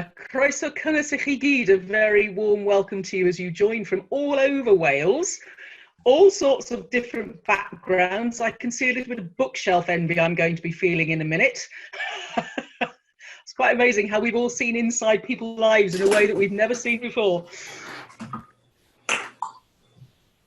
Croeso cynnes I chi gyd, a very warm welcome to you as you join from all over Wales, all sorts of different backgrounds. I can see a little bit of bookshelf envy I'm going to be feeling in a minute. It's quite amazing how we've all seen inside people's lives in a way that we've never seen before.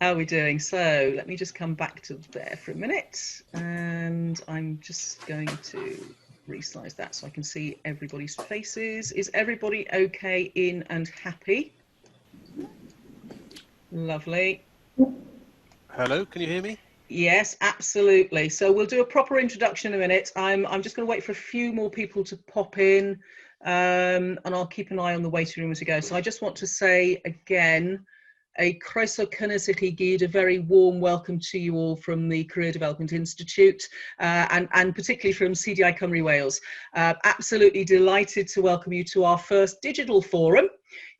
How are we doing? So let me just come back to there for a minute, and I'm just going to resize that so I can see everybody's faces. Is everybody okay in and happy? Lovely. Hello, can you hear me? Yes, absolutely. So we'll do a proper introduction in a minute. I'm just going to wait for a few more people to pop in, and I'll keep an eye on the waiting room as we go. So I just want to say again, a croeso cynnes I chi gyd, a very warm welcome to you all from the Career Development Institute, and particularly from CDI Cymru Wales. Absolutely delighted to welcome you to our first digital forum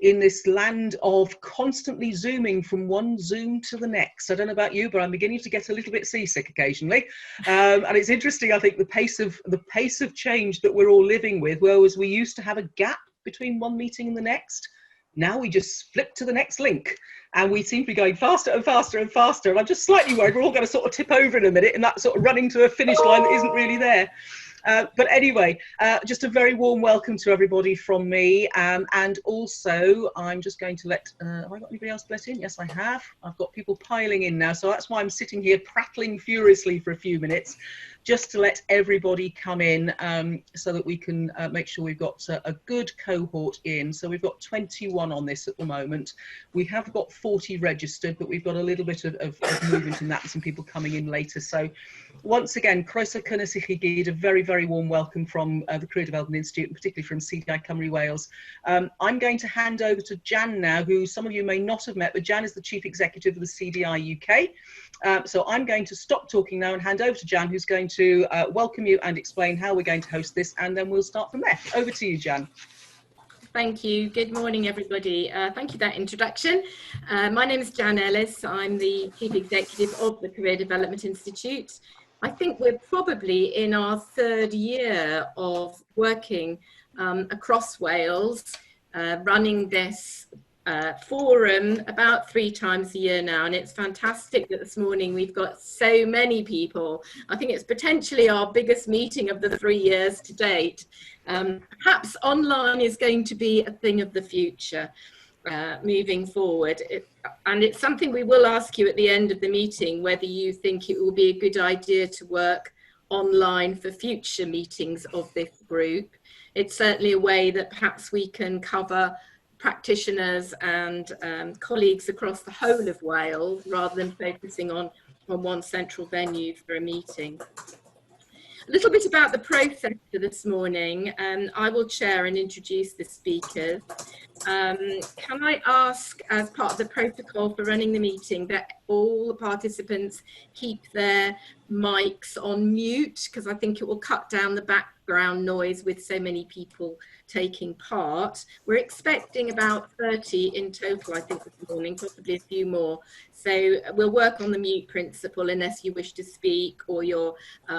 in this land of constantly zooming from one Zoom to the next. I don't know about you, but I'm beginning to get a little bit seasick occasionally. And it's interesting, I think, the pace of change that we're all living with, whereas we used to have a gap between one meeting and the next. Now we just flip to the next link, and we seem to be going faster and faster and faster. And I'm just slightly worried we're all going to sort of tip over in a minute and that sort of running to a finish line that isn't really there. But anyway, just a very warm welcome to everybody from me. And also, I'm just going to let, have I got anybody else let in? Yes, I have. I've got people piling in now. So that's why I'm sitting here prattling furiously for a few minutes, just to let everybody come in, so that we can make sure we've got a good cohort in. So we've got 21 on this at the moment. We have got 40 registered, but we've got a little bit of movement in that, and some people coming in later. So once again, croeso cynnes I chi gyd, a very, very warm welcome from the Career Development Institute, and particularly from CDI Cymru Wales. I'm going to hand over to Jan now, who some of you may not have met, but Jan is the Chief Executive of the CDI UK. So I'm going to stop talking now and hand over to Jan, who's going to welcome you and explain how we're going to host this, and then we'll start from there. Over to you, Jan. Thank you. Good morning, everybody. Thank you for that introduction. My name is Jan Ellis. I'm the Chief Executive of the Career Development Institute. I think we're probably in our third year of working across Wales, running this forum about 3 times a year now, and it's fantastic that this morning we've got so many people. I think it's potentially our biggest meeting of the 3 years to date. Perhaps online is going to be a thing of the future moving forward, and it's something we will ask you at the end of the meeting, whether you think it will be a good idea to work online for future meetings of this group. It's certainly a way that perhaps we can cover practitioners and colleagues across the whole of Wales, rather than focusing on one central venue for a meeting. A little bit about the process for this morning. I will chair and introduce the speakers. Can I ask, as part of the protocol for running the meeting, that all the participants keep their mics on mute, because I think it will cut down the background noise with so many people taking part. We're expecting about 30 in total, I think, this morning, possibly a few more. So we'll work on the mute principle unless you wish to speak or you're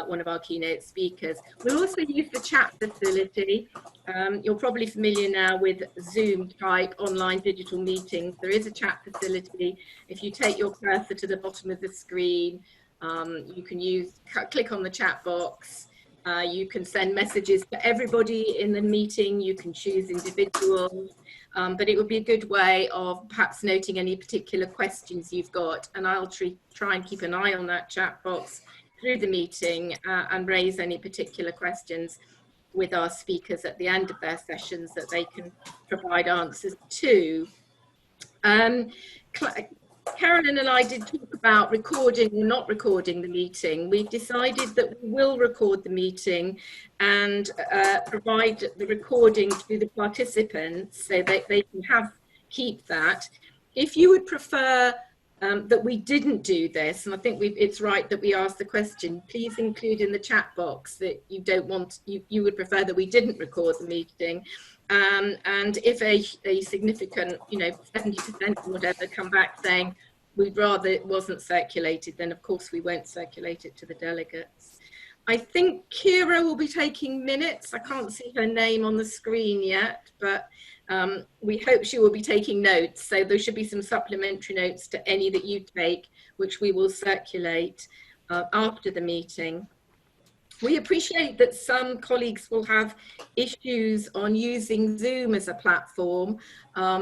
one of our keynote speakers. We'll also use the chat facility. You're probably familiar now with Zoom type online digital meetings. There is a chat facility. If you take your cursor to the bottom of the screen, you can click on the chat box. You can send messages to everybody in the meeting. You can choose individuals, but it would be a good way of perhaps noting any particular questions you've got. And I'll try and keep an eye on that chat box through the meeting and raise any particular questions with our speakers at the end of their sessions that they can provide answers to. Carolyn and I did talk about recording or not recording the meeting. We've decided that we will record the meeting and provide the recording to the participants so that they can keep that. If you would prefer that we didn't do this, and I think it's right that we ask the question, please include in the chat box that you don't want, you would prefer that we didn't record the meeting. And if a significant, 70% or whatever come back saying we'd rather it wasn't circulated, then of course we won't circulate it to the delegates. I think Kira will be taking minutes. I can't see her name on the screen yet, but we hope she will be taking notes. So there should be some supplementary notes to any that you take, which we will circulate after the meeting. We appreciate that some colleagues will have issues on using Zoom as a platform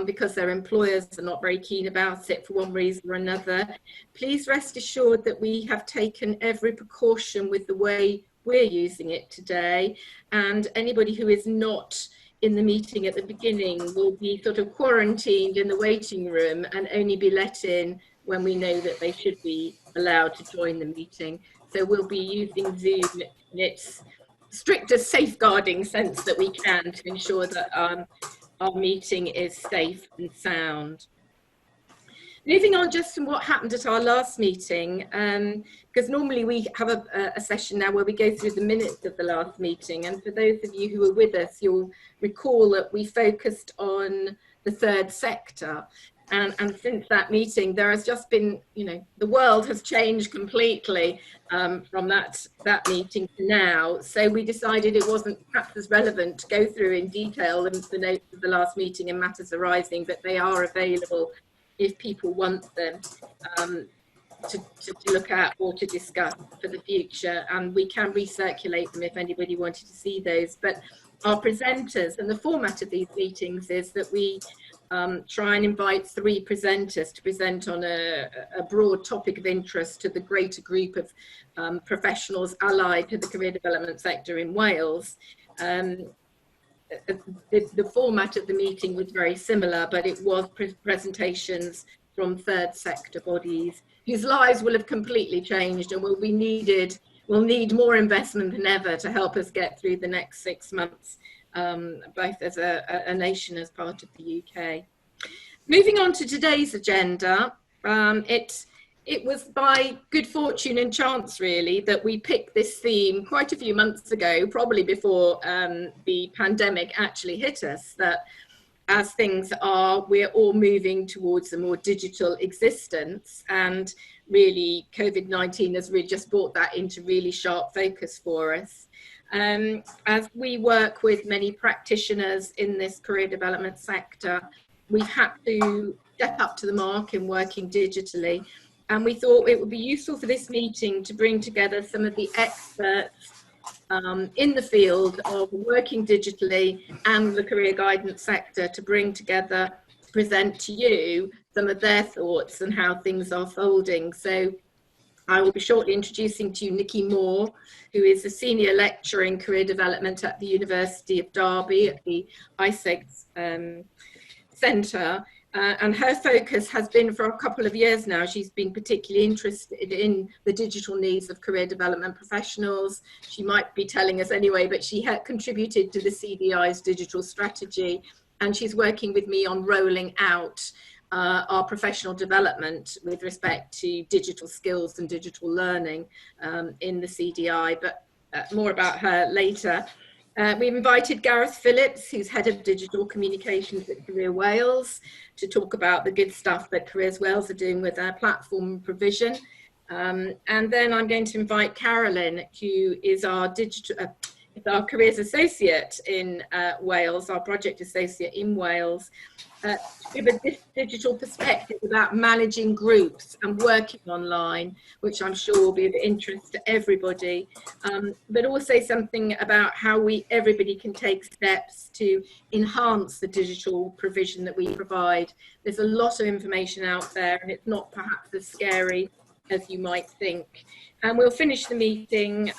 because their employers are not very keen about it for one reason or another. Please rest assured that we have taken every precaution with the way we're using it today, and anybody who is not in the meeting at the beginning will be sort of quarantined in the waiting room and only be let in when we know that they should be allowed to join the meeting. So we'll be using Zoom in its strictest safeguarding sense that we can to ensure that our meeting is safe and sound. Moving on just from what happened at our last meeting, because normally we have a session now where we go through the minutes of the last meeting, and for those of you who were with us, you'll recall that we focused on the third sector. And since that meeting, there has just been, you know, the world has changed completely from that meeting to now. So we decided it wasn't perhaps as relevant to go through in detail the notes of the last meeting and matters arising, but they are available if people want them to look at or to discuss for the future. And we can recirculate them if anybody wanted to see those. But our presenters, and the format of these meetings is that we try and invite 3 presenters to present on a broad topic of interest to the greater group of professionals allied to the career development sector in Wales. The format of the meeting was very similar, but it was presentations from third sector bodies whose lives will have completely changed and will need more investment than ever to help us get through the next 6 months, both as a nation, as part of the UK. Moving on to today's agenda, it was by good fortune and chance, really, that we picked this theme quite a few months ago, probably before the pandemic actually hit us, that as things are, we're all moving towards a more digital existence, and really COVID-19 has really just brought that into really sharp focus for us. As we work with many practitioners in this career development sector, we've had to step up to the mark in working digitally. And we thought it would be useful for this meeting to bring together some of the experts in the field of working digitally and the career guidance sector to bring together, to present to you some of their thoughts and how things are folding. So I will be shortly introducing to you Nikki Moore, who is a senior lecturer in career development at the University of Derby at the ISEGS Centre. And her focus has been for a couple of years now. She's been particularly interested in the digital needs of career development professionals. She might be telling us anyway, but she had contributed to the CDI's digital strategy, and she's working with me on rolling out our professional development with respect to digital skills and digital learning in the CDI, but more about her later. We've invited Gareth Phillips, who's Head of Digital Communications at Career Wales, to talk about the good stuff that Careers Wales are doing with their platform provision. And then I'm going to invite Carolyn, who is our Careers Associate in Wales, our Project Associate in Wales, to give a digital perspective about managing groups and working online, which I'm sure will be of interest to everybody, but also something about how everybody can take steps to enhance the digital provision that we provide. There's a lot of information out there, and it's not perhaps as scary as you might think. And we'll finish the meeting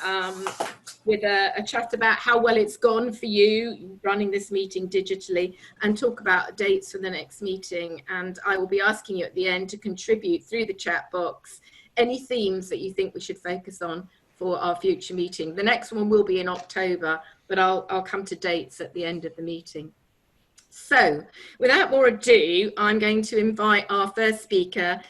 with a chat about how well it's gone for you running this meeting digitally, and talk about dates for the next meeting. And I will be asking you at the end to contribute through the chat box any themes that you think we should focus on for our future meeting. The next one will be in October, but I'll come to dates at the end of the meeting. So without more ado, I'm going to invite our first speaker,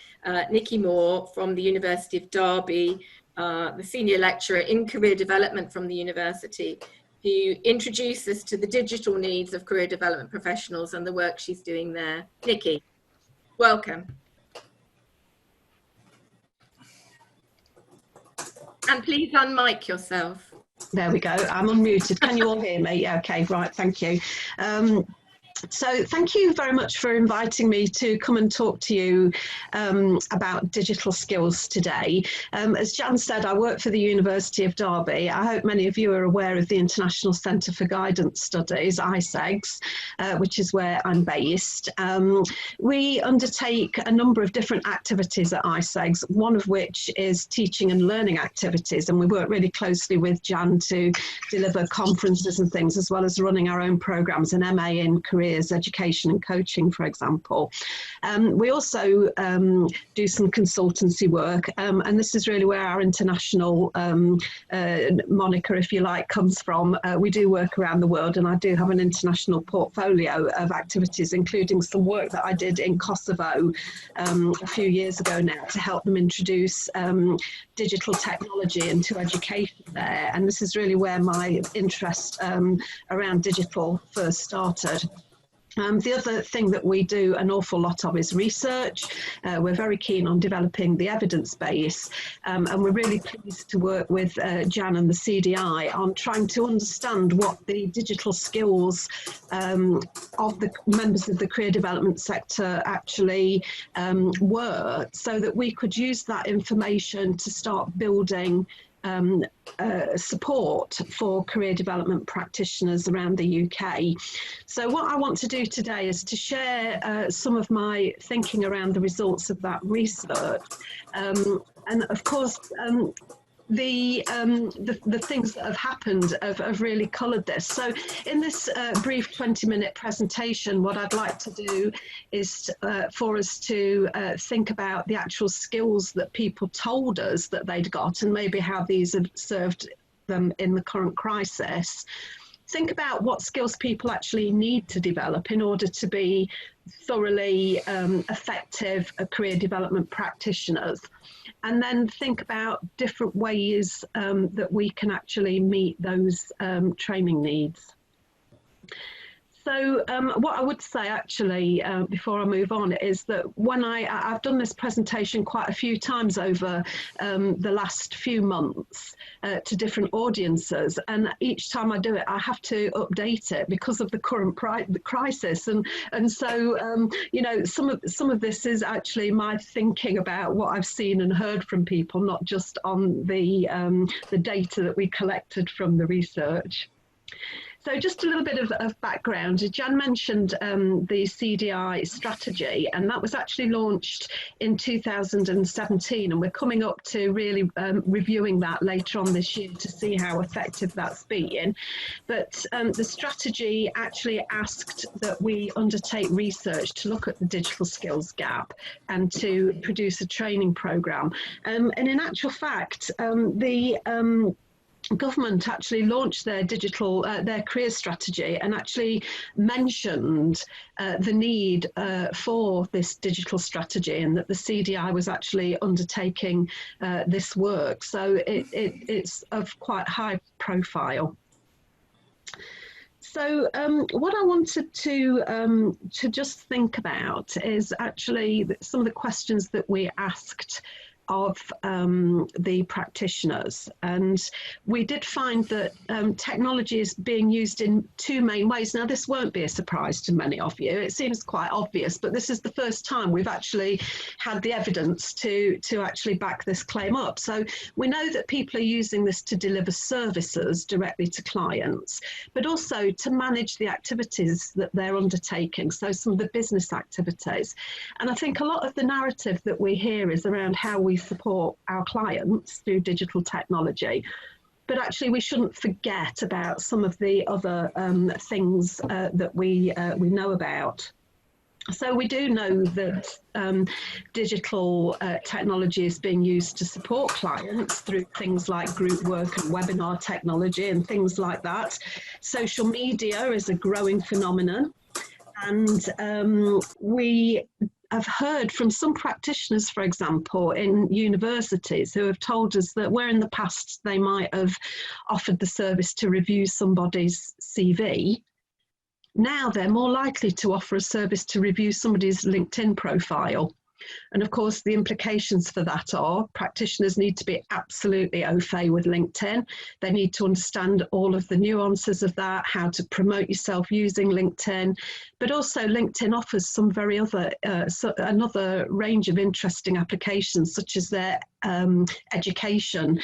Nikki Moore from the University of Derby, the senior lecturer in career development from the university, who introduces us to the digital needs of career development professionals and the work she's doing there. Nikki, welcome. And please unmic yourself. There we go. I'm unmuted. Can you all hear me? Yeah, okay, right, thank you. So thank you very much for inviting me to come and talk to you about digital skills today. As Jan said, I work for the University of Derby. I hope many of you are aware of the International Centre for Guidance Studies, ICEGS, which is where I'm based. We undertake a number of different activities at ICEGS, one of which is teaching and learning activities, and we work really closely with Jan to deliver conferences and things, as well as running our own programmes, an MA in careers, education and coaching, for example. We also do some consultancy work, and this is really where our international moniker, if you like, comes from. We do work around the world, and I do have an international portfolio of activities, including some work that I did in Kosovo a few years ago now to help them introduce digital technology into education there. And this is really where my interest around digital first started. The other thing that we do an awful lot of is research. We're very keen on developing the evidence base, and we're really pleased to work with Jan and the CDI on trying to understand what the digital skills of the members of the career development sector actually were, so that we could use that information to start building support for career development practitioners around the UK. So what I want to do today is to share some of my thinking around the results of that research. And of course, the things that have happened have really coloured this. So in this brief 20-minute presentation, what I'd like to do is for us to think about the actual skills that people told us that they'd got, and maybe how these have served them in the current crisis. Think about what skills people actually need to develop in order to be thoroughly effective career development practitioners. And then think about different ways that we can actually meet those training needs. So what I would say actually before I move on is that when I've done this presentation quite a few times over the last few months to different audiences, and each time I do it I have to update it because of the current crisis, and so you know, some of this is actually my thinking about what I've seen and heard from people, not just on the data that we collected from the research. So just a little bit of background. Jan mentioned the CDI strategy, and that was actually launched in 2017, and we're coming up to really reviewing that later on this year to see how effective that's been. But the strategy actually asked that we undertake research to look at the digital skills gap and to produce a training programme. And in actual fact, the government actually launched their digital, their career strategy, and actually mentioned the need for this digital strategy, and that the CDI was actually undertaking this work. So it's of quite high profile. So what I wanted to just think about is actually some of the questions that we asked of the practitioners, and we did find that technology is being used in two main ways. Now, this won't be a surprise to many of you. It seems quite obvious, but this is the first time we've actually had the evidence to actually back this claim up. So we know that people are using this to deliver services directly to clients, but also to manage the activities that they're undertaking, so some of the business activities. And I think a lot of the narrative that we hear is around how we support our clients through digital technology, but actually we shouldn't forget about some of the other things that we know about. So we do know that digital technology is being used to support clients through things like group work and webinar technology and things like that. Social media is a growing phenomenon, and I've heard from some practitioners, for example, in universities, who have told us that where in the past they might have offered the service to review somebody's CV, now they're more likely to offer a service to review somebody's LinkedIn profile. And of course, the implications for that are practitioners need to be absolutely au fait with LinkedIn. They need to understand all of the nuances of that, how to promote yourself using LinkedIn. But also LinkedIn offers some very another range of interesting applications, such as their education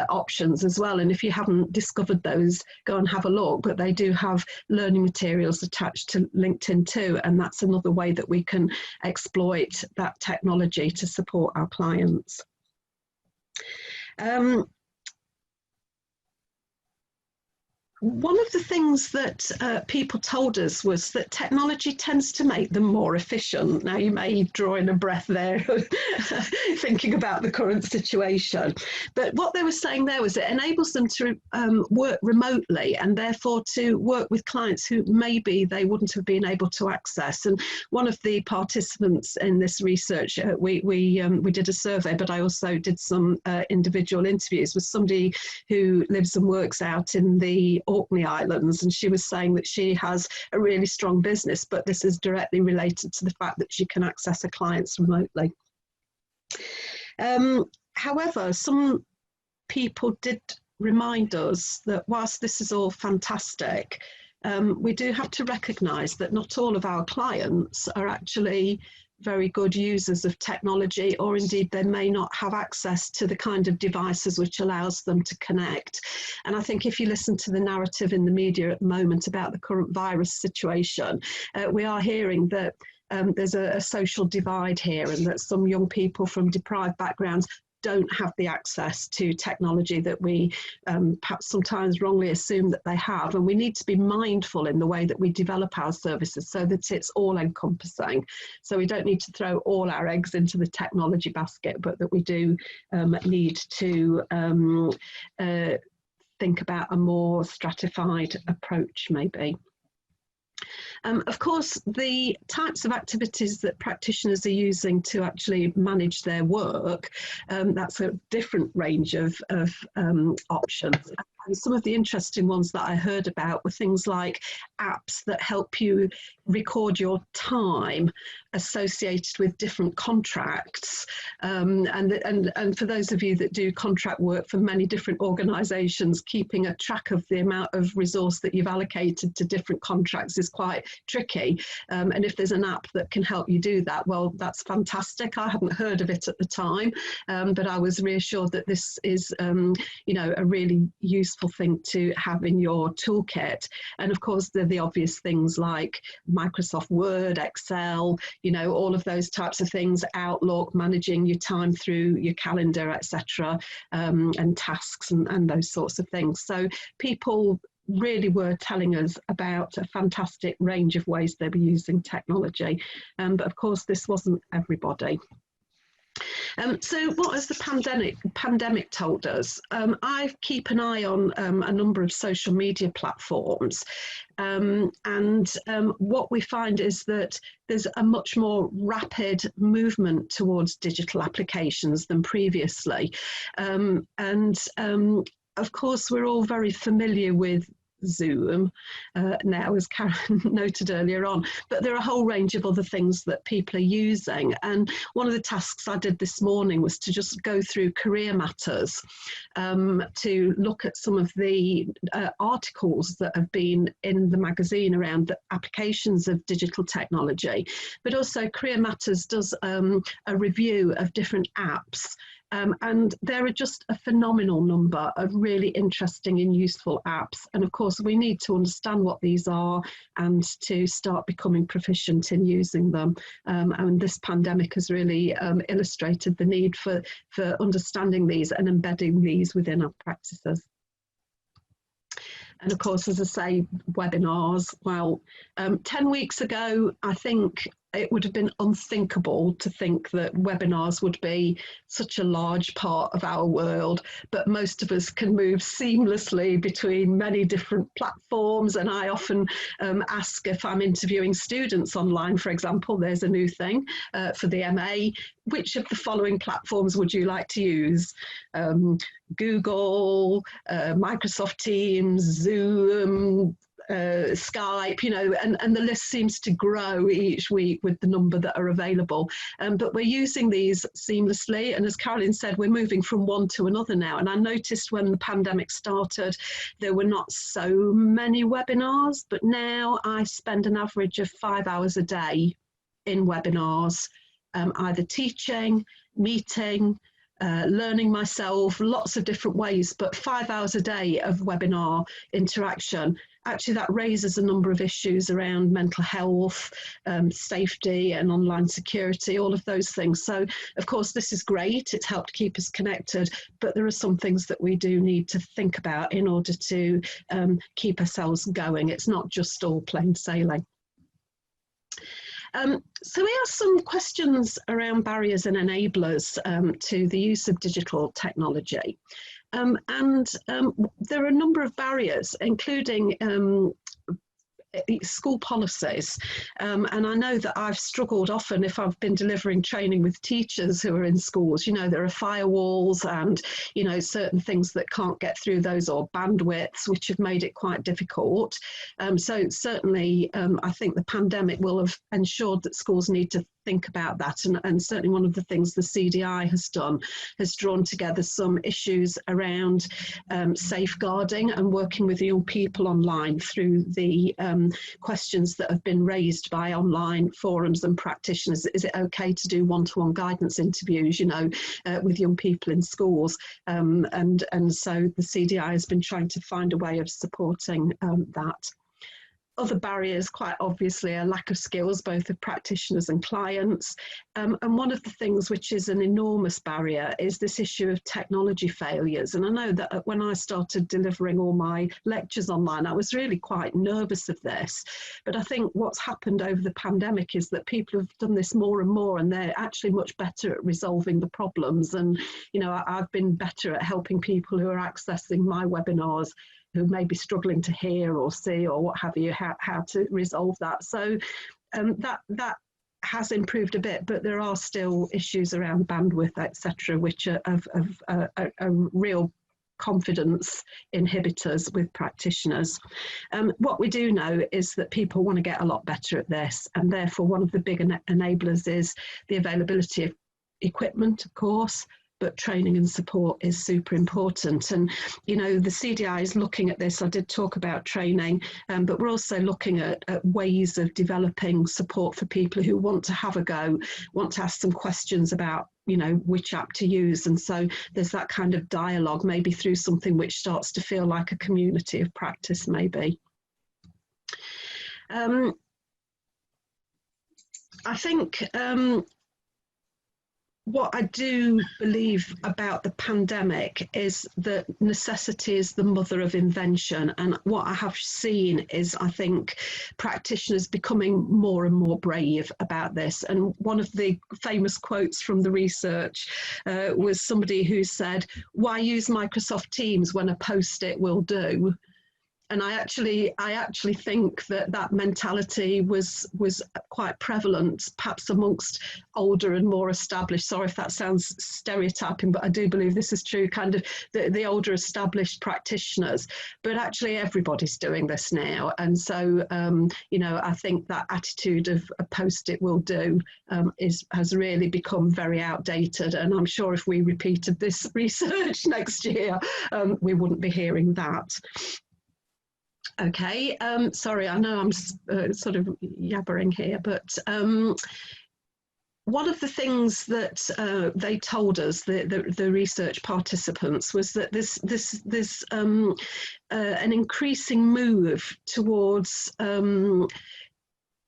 options as well. And if you haven't discovered those, go and have a look. But they do have learning materials attached to LinkedIn too. And that's another way that we can exploit that technology to support our clients. One of the things that people told us was that technology tends to make them more efficient. Now, you may draw in a breath there, thinking about the current situation. But what they were saying there was it enables them to work remotely and therefore to work with clients who maybe they wouldn't have been able to access. And one of the participants in this research, we did a survey, but I also did some individual interviews with somebody who lives and works out in the Orkney Islands, and she was saying that she has a really strong business, but this is directly related to the fact that she can access her clients remotely. However, some people did remind us that whilst this is all fantastic, we do have to recognise that not all of our clients are actually very good users of technology, or indeed they may not have access to the kind of devices which allows them to connect. And I think if you listen to the narrative in the media at the moment about the current virus situation, we are hearing that there's a social divide here, and that some young people from deprived backgrounds don't have the access to technology that we perhaps sometimes wrongly assume that they have. And we need to be mindful in the way that we develop our services so that it's all encompassing. So we don't need to throw all our eggs into the technology basket, but that we do need to think about a more stratified approach maybe. Of course, the types of activities that practitioners are using to actually manage their work, that's a different range of options. And some of the interesting ones that I heard about were things like apps that help you record your time associated with different contracts. And for those of you that do contract work for many different organisations, keeping a track of the amount of resource that you've allocated to different contracts is quite tricky. And if there's an app that can help you do that, well, that's fantastic. I hadn't heard of it at the time, but I was reassured that this is, you know, a really useful thing to have in your toolkit. And of course, they're the obvious things like Microsoft Word, Excel, you know, all of those types of things, Outlook, managing your time through your calendar, etc., and tasks and those sorts of things. So people really were telling us about a fantastic range of ways they were using technology. But of course, this wasn't everybody. So what has the pandemic told us? I keep an eye on a number of social media platforms, and what we find is that there's a much more rapid movement towards digital applications than previously. Of course, we're all very familiar with Zoom now, as Karen noted earlier on, but there are a whole range of other things that people are using. And one of the tasks I did this morning was to just go through Career Matters to look at some of the articles that have been in the magazine around the applications of digital technology. But also Career Matters does a review of different apps. And there are just a phenomenal number of really interesting and useful apps. And of course, we need to understand what these are and to start becoming proficient in using them. And this pandemic has really illustrated the need for understanding these and embedding these within our practices. And of course, as I say, webinars. Well, 10 weeks ago, I think it would have been unthinkable to think that webinars would be such a large part of our world, but most of us can move seamlessly between many different platforms. And I often ask, if I'm interviewing students online, for example, there's a new thing for the MA, which of the following platforms would you like to use? Google, Microsoft Teams, Zoom, Skype, you know, and the list seems to grow each week with the number that are available. But we're using these seamlessly. And as Caroline said, we're moving from one to another now. And I noticed when the pandemic started, there were not so many webinars, but now I spend an average of 5 hours a day in webinars, either teaching, meeting, learning myself, lots of different ways, but 5 hours a day of webinar interaction. Actually, that raises a number of issues around mental health, safety and online security, all of those things. So, of course, this is great. It's helped keep us connected, but there are some things that we do need to think about in order to keep ourselves going. It's not just all plain sailing. So we have some questions around barriers and enablers to the use of digital technology. There are a number of barriers, including school policies. And I know that I've struggled often if I've been delivering training with teachers who are in schools. You know, there are firewalls and, you know, certain things that can't get through those, or bandwidths, which have made it quite difficult. So certainly, I think the pandemic will have ensured that schools need to think about that. And certainly one of the things the CDI has done has drawn together some issues around safeguarding and working with young people online through the questions that have been raised by online forums and practitioners. Is it okay to do one-to-one guidance interviews, you know, with young people in schools? And so the CDI has been trying to find a way of supporting that. Other barriers, quite obviously, are lack of skills, both of practitioners and clients. And one of the things which is an enormous barrier is this issue of technology failures. And I know that when I started delivering all my lectures online, I was really quite nervous of this. But I think what's happened over the pandemic is that people have done this more and more, and they're actually much better at resolving the problems. And, you know, I've been better at helping people who are accessing my webinars, who may be struggling to hear or see or what have you, how to resolve that. So that has improved a bit, but there are still issues around bandwidth, etc., which are of real confidence inhibitors with practitioners. What we do know is that people want to get a lot better at this, and therefore one of the big enablers is the availability of equipment, of course, but training and support is super important. And, you know, the CDI is looking at this. I did talk about training, but we're also looking at ways of developing support for people who want to have a go, want to ask some questions about, you know, which app to use. And so there's that kind of dialogue, maybe through something which starts to feel like a community of practice, maybe. I think what I do believe about the pandemic is that necessity is the mother of invention. And what I have seen is, I think, practitioners becoming more and more brave about this. And one of the famous quotes from the research was somebody who said, "Why use Microsoft Teams when a post-it will do?" And I actually think that mentality was quite prevalent, perhaps amongst older and more established. Sorry if that sounds stereotyping, but I do believe this is true. Kind of the older established practitioners, but actually everybody's doing this now. And so you know, I think that attitude of a post-it will do has really become very outdated. And I'm sure if we repeated this research next year, we wouldn't be hearing that. Okay, sorry, I know I'm sort of yabbering here, but one of the things that they told us, the research participants, was that there's an increasing move towards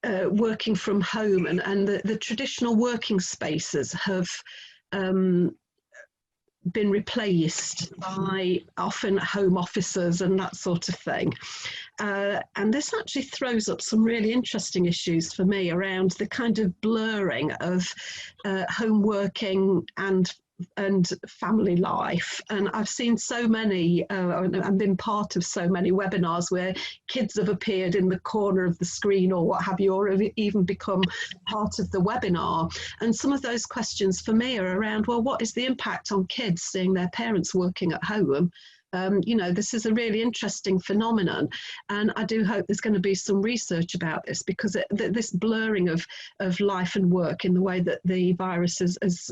working from home, and the traditional working spaces have been replaced by often home offices and that sort of thing. And this actually throws up some really interesting issues for me around the kind of blurring of home working and family life. And I've seen so many and been part of so many webinars where kids have appeared in the corner of the screen or what have you, or have even become part of the webinar. And some of those questions for me are around, well, what is the impact on kids seeing their parents working at home You know, this is a really interesting phenomenon, and I do hope there's going to be some research about this, because this blurring of life and work in the way that the virus has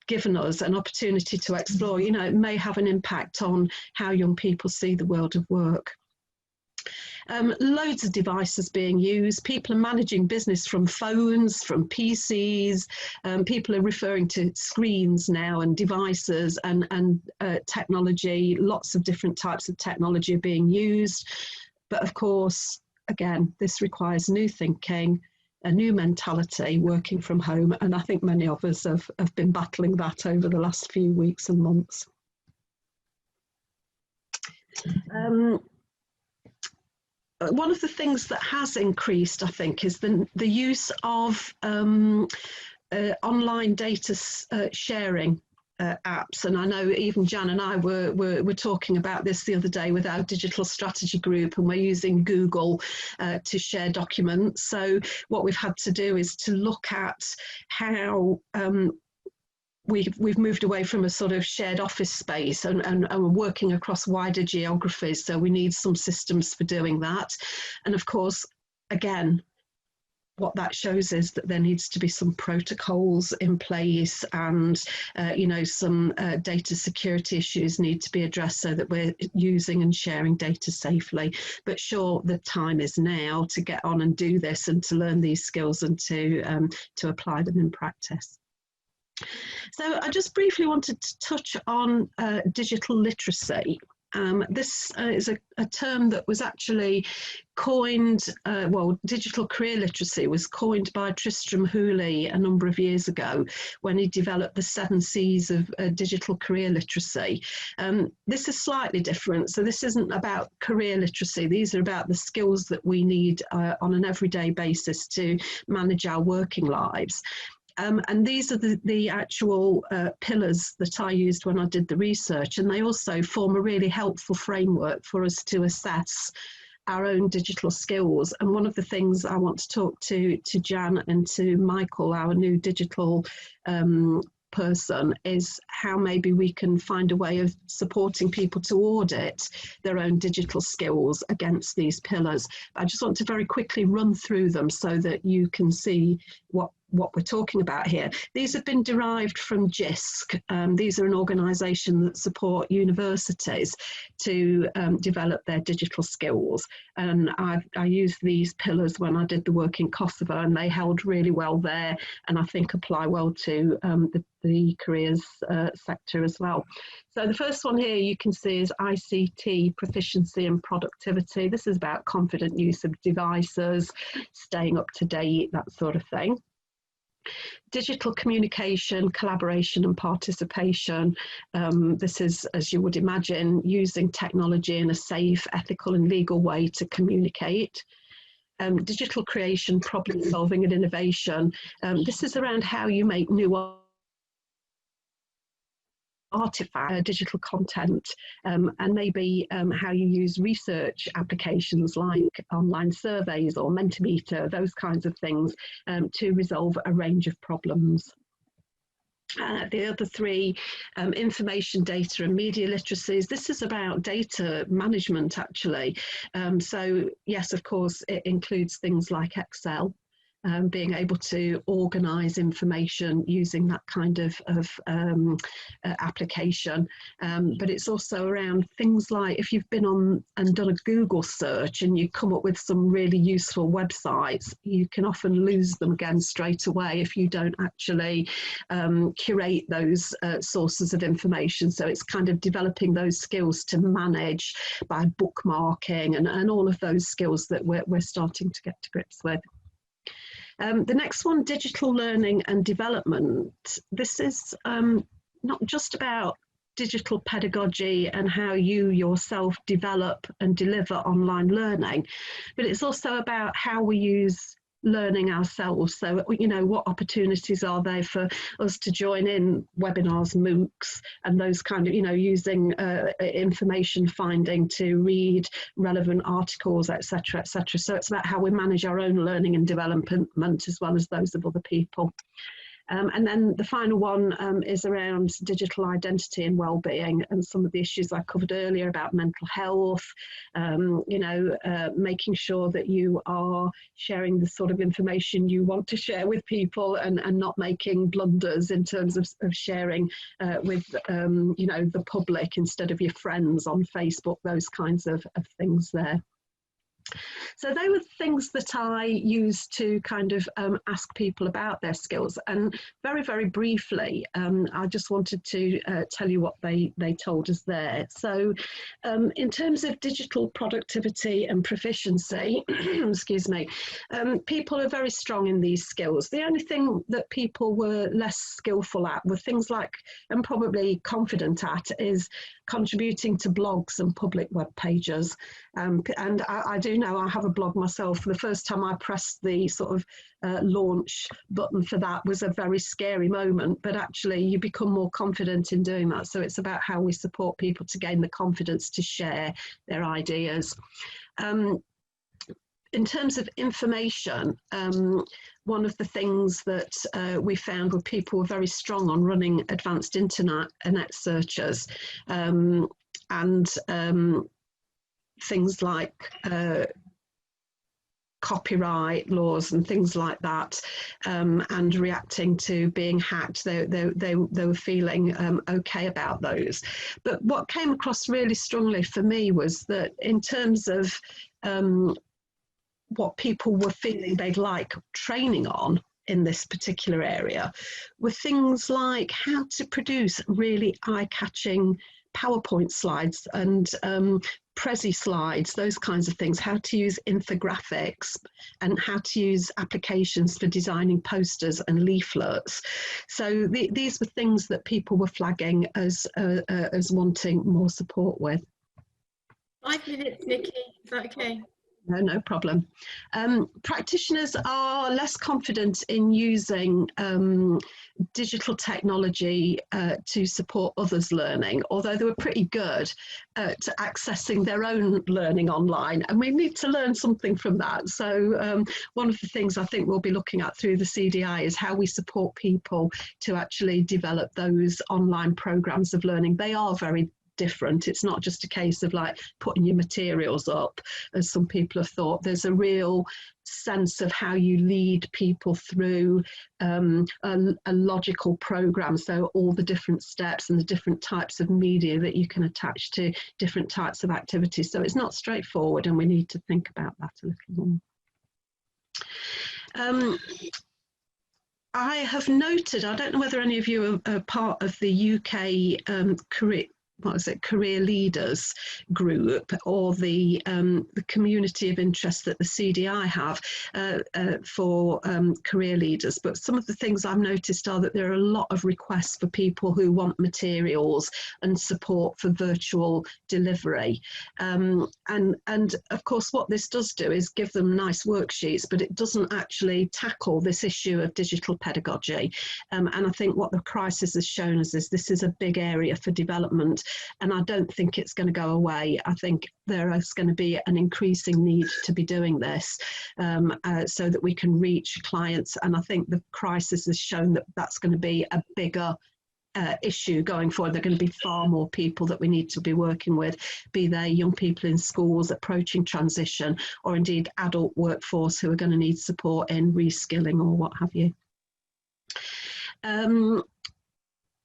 given us an opportunity to explore, you know, it may have an impact on how young people see the world of work. Loads of devices being used. People are managing business from phones, from PCs. People are referring to screens now and devices and technology. Lots of different types of technology are being used. But of course, again, this requires new thinking, a new mentality, working from home. And I think many of us have been battling that over the last few weeks and months. One of the things that has increased, I think, is the use of online data sharing apps. And I know even Jan and I were talking about this the other day with our digital strategy group, and we're using Google to share documents. So what we've had to do is to look at how we've moved away from a sort of shared office space and we're working across wider geographies. So we need some systems for doing that. And of course, again, what that shows is that there needs to be some protocols in place, and you know, some data security issues need to be addressed so that we're using and sharing data safely. But sure, the time is now to get on and do this, and to learn these skills, and to apply them in practice. So I just briefly wanted to touch on digital literacy. This is a term that was actually coined, well, digital career literacy was coined by Tristram Hooley a number of years ago when he developed the 7 C's of digital career literacy. This is slightly different. So this isn't about career literacy. These are about the skills that we need on an everyday basis to manage our working lives. And these are the actual pillars that I used when I did the research, and they also form a really helpful framework for us to assess our own digital skills. And one of the things I want to talk to Jan and to Michael, our new digital person, is how maybe we can find a way of supporting people to audit their own digital skills against these pillars. I just want to very quickly run through them so that you can see what we're talking about here. These have been derived from JISC. These are an organisation that support universities to develop their digital skills. And I used these pillars when I did the work in Kosovo, and they held really well there, and I think apply well to the careers sector as well. So the first one here you can see is ICT proficiency and productivity. This is about confident use of devices, staying up to date, that sort of thing. Digital communication, collaboration and participation. This is, as you would imagine, using technology in a safe, ethical and legal way to communicate. Digital creation, problem solving and innovation. This is around how you make new artifact, digital content, and maybe how you use research applications like online surveys or Mentimeter, those kinds of things, to resolve a range of problems. The other 3, information, data and media literacies. This is about data management, actually. So yes, of course, it includes things like Excel. Being able to organise information using that kind of application. But it's also around things like if you've been on and done a Google search and you come up with some really useful websites, you can often lose them again straight away if you don't actually curate those sources of information. So it's kind of developing those skills to manage by bookmarking and all of those skills that we're starting to get to grips with. The next one, digital learning and development. This is not just about digital pedagogy and how you yourself develop and deliver online learning, but it's also about how we use learning ourselves. So, you know, what opportunities are there for us to join in webinars, MOOCs, and those kind of, you know, using information finding to read relevant articles, etc., etc. So it's about how we manage our own learning and development as well as those of other people. And then the final one is around digital identity and well-being, and some of the issues I covered earlier about mental health, making sure that you are sharing the sort of information you want to share with people, and not making blunders in terms of sharing with the public instead of your friends on Facebook, those kinds of things there. So they were things that I used to kind of ask people about their skills. And very, very briefly, I just wanted to tell you what they told us there. So in terms of digital productivity and proficiency, excuse me, people are very strong in these skills. The only thing that people were less skillful at were things like, and probably confident at, is contributing to blogs and public web pages. And I do know I have a blog myself. The first time I pressed the sort of launch button for that was a very scary moment, but actually you become more confident in doing that. So it's about how we support people to gain the confidence to share their ideas. In terms of information, one of the things that we found were people were very strong on running advanced internet searches, and things like copyright laws and things like that, and reacting to being hacked. They were feeling okay about those. But what came across really strongly for me was that in terms of what people were feeling they'd like training on in this particular area were things like how to produce really eye-catching PowerPoint slides and Prezi slides, those kinds of things, how to use infographics and how to use applications for designing posters and leaflets. So these were things that people were flagging as wanting more support with. 5 minutes, Nikki, is that okay? No problem. Practitioners are less confident in using digital technology to support others' learning, although they were pretty good at accessing their own learning online, and we need to learn something from that. So one of the things I think we'll be looking at through the CDI is how we support people to actually develop those online programs of learning. They are very different. It's not just a case of like putting your materials up, as some people have thought. There's a real sense of how you lead people through a logical program. So all the different steps and the different types of media that you can attach to different types of activities. So it's not straightforward, and we need to think about that a little more. I have noted, I don't know whether any of you are part of the UK career leaders group, or the community of interest that the CDI have for career leaders. But some of the things I've noticed are that there are a lot of requests for people who want materials and support for virtual delivery. And of course what this does do is give them nice worksheets, but it doesn't actually tackle this issue of digital pedagogy. And I think what the crisis has shown us is this is a big area for development, and I don't think it's going to go away. I think there is going to be an increasing need to be doing this so that we can reach clients, and I think the crisis has shown that that's going to be a bigger issue going forward. There are going to be far more people that we need to be working with, be they young people in schools approaching transition, or indeed adult workforce who are going to need support in reskilling or what have you.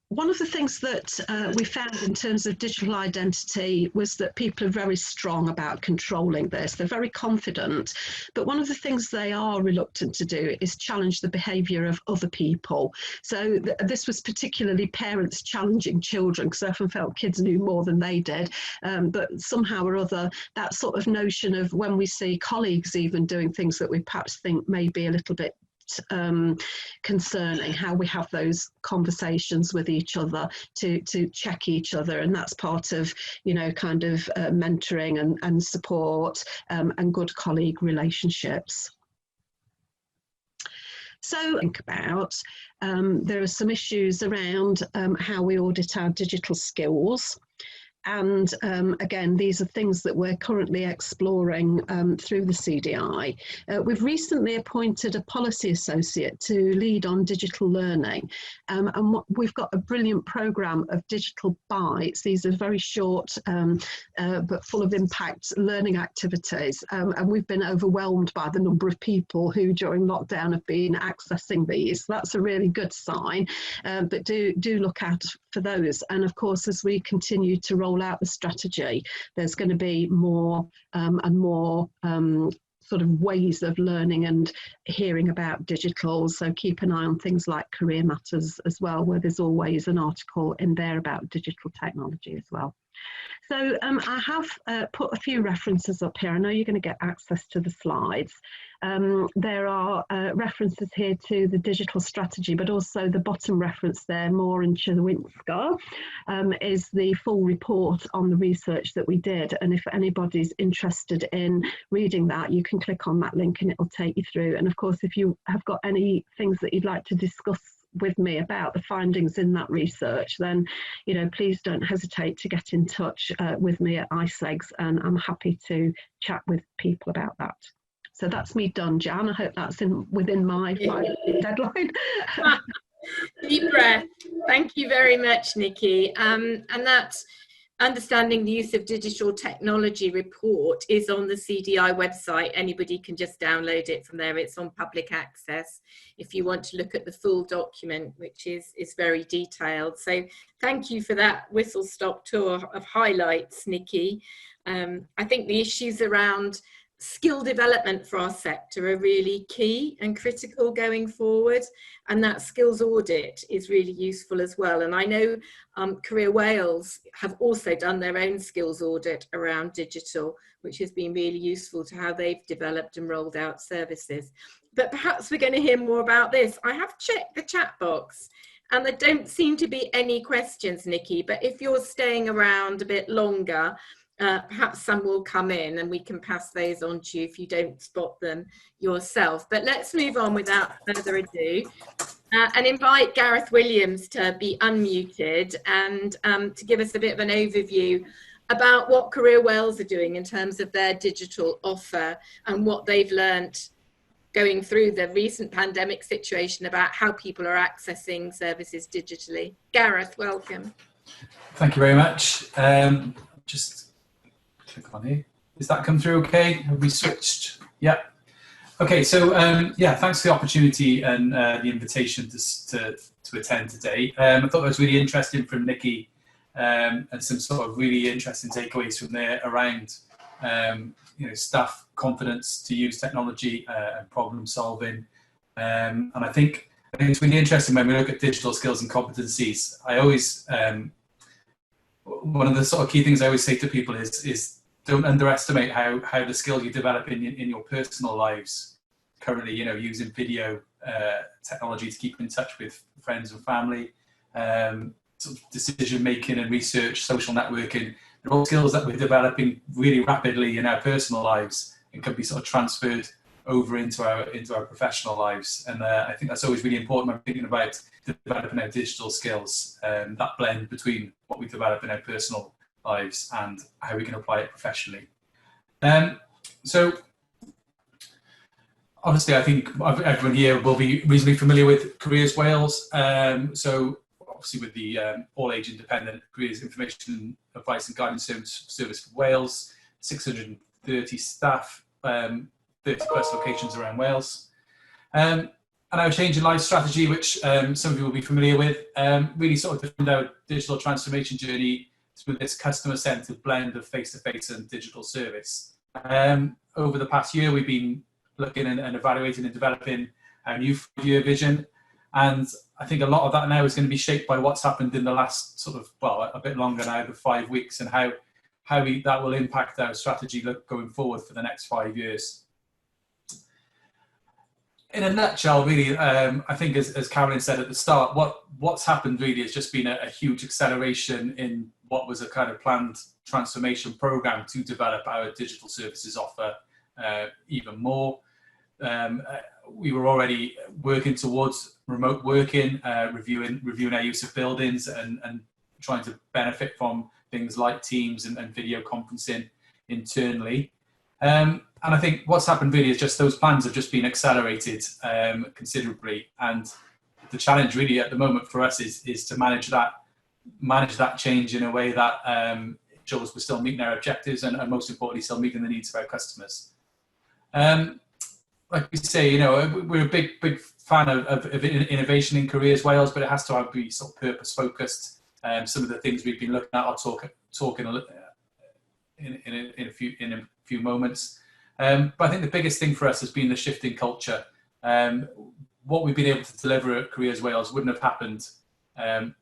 One of the things that we found in terms of digital identity was that people are very strong about controlling this. They're very confident, but one of the things they are reluctant to do is challenge the behaviour of other people. So this was particularly parents challenging children, because I often felt kids knew more than they did. But somehow or other, that sort of notion of when we see colleagues even doing things that we perhaps think may be a little bit concerning, how we have those conversations with each other to check each other, and that's part of, you know, kind of mentoring and support and good colleague relationships. So think about, there are some issues around how we audit our digital skills. And again, these are things that we're currently exploring through the CDI. We've recently appointed a policy associate to lead on digital learning. And we've got a brilliant programme of digital bites. These are very short but full of impact learning activities. And we've been overwhelmed by the number of people who during lockdown have been accessing these. That's a really good sign, but do look out for those. And of course, as we continue to roll out the strategy, there's going to be more and more sort of ways of learning and hearing about digital. So keep an eye on things like Career Matters as well, where there's always an article in there about digital technology as well. So I have put a few references up here. I know you're going to get access to the slides. There are references here to the digital strategy, but also the bottom reference there, Moore and Czerwinska, is the full report on the research that we did. And if anybody's interested in reading that, you can click on that link and it will take you through. And of course, if you have got any things that you'd like to discuss with me about the findings in that research, then please don't hesitate to get in touch with me at ISEGS, and I'm happy to chat with people about that. So that's me done, Jan. I hope that's within my deadline. Deep breath. Thank you very much, Nikki. And that Understanding the Use of Digital Technology report is on the CDI website. Anybody can just download it from there. It's on public access if you want to look at the full document, which is very detailed. So thank you for that whistle-stop tour of highlights, Nikki. I think the issues around skill development for our sector are really key and critical going forward, and that skills audit is really useful as well. And I know Career Wales have also done their own skills audit around digital, which has been really useful to how they've developed and rolled out services. But perhaps we're going to hear more about this. I have checked the chat box and there don't seem to be any questions, Nikki, but if you're staying around a bit longer, perhaps some will come in and we can pass those on to you if you don't spot them yourself. But let's move on without further ado and invite Gareth Williams to be unmuted and to give us a bit of an overview about what Career Wales are doing in terms of their digital offer and what they've learnt going through the recent pandemic situation about how people are accessing services digitally. Gareth, welcome. Thank you very much. Just click on here. Does that come through okay? Have we switched? Yeah. Okay, so yeah, thanks for the opportunity and the invitation to attend today. I thought that was really interesting from Nikki and some sort of really interesting takeaways from there around staff confidence to use technology and problem solving. And I think it's really interesting when we look at digital skills and competencies. I always one of the sort of key things I always say to people is don't underestimate how the skills you develop in your personal lives currently, using video technology to keep in touch with friends and family, sort of decision making and research, social networking. They're all skills that we're developing really rapidly in our personal lives and can be sort of transferred over into our professional lives. And I think that's always really important when thinking about developing our digital skills, that blend between what we develop in our personal lives and how we can apply it professionally. So obviously I think everyone here will be reasonably familiar with Careers Wales. So obviously with the all age independent careers information, advice and guidance service for Wales, 630 staff, 30 plus locations around Wales. And our change in life strategy, which some of you will be familiar with, really sort of defined our digital transformation journey through this customer-centered blend of face-to-face and digital service. Over the past year, we've been looking and evaluating and developing our new 5-year vision. And I think a lot of that now is going to be shaped by what's happened in the last sort of, well, a bit longer now, the 5 weeks, and how that will impact our strategy going forward for the next 5 years. In a nutshell, really, I think as Carolyn said at the start, what's happened really has just been a huge acceleration in what was a kind of planned transformation program to develop our digital services offer even more. We were already working towards remote working, reviewing our use of buildings and trying to benefit from things like Teams and video conferencing internally. And I think what's happened really is just those plans have just been accelerated considerably. And the challenge really at the moment for us is to manage that change in a way that ensures we're still meeting our objectives and most importantly, still meeting the needs of our customers. Like we say, you know, we're a big fan of innovation in Careers Wales, but it has to be sort of purpose focused. Some of the things we've been looking at, I'll talk in a few moments. But I think the biggest thing for us has been the shift in culture. What we've been able to deliver at Careers Wales wouldn't have happened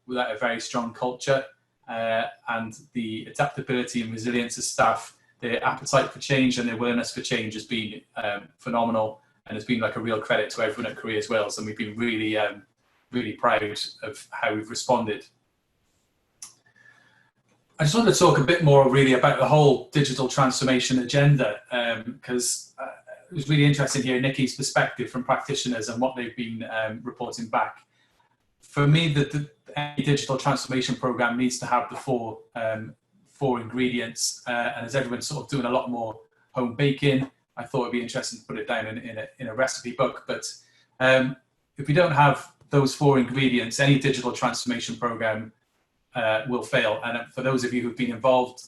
without a very strong culture, and the adaptability and resilience of staff, their appetite for change and their willingness for change has been phenomenal, and has been like a real credit to everyone at Careers Wales, and we've been really, really proud of how we've responded. I just wanted to talk a bit more really about the whole digital transformation agenda, because it was really interesting to hear Nikki's perspective from practitioners and what they've been reporting back. For me, any digital transformation program needs to have the four ingredients, and as everyone's sort of doing a lot more home baking, I thought it'd be interesting to put it down in a recipe book. But if we don't have those four ingredients, any digital transformation program will fail. And for those of you who've been involved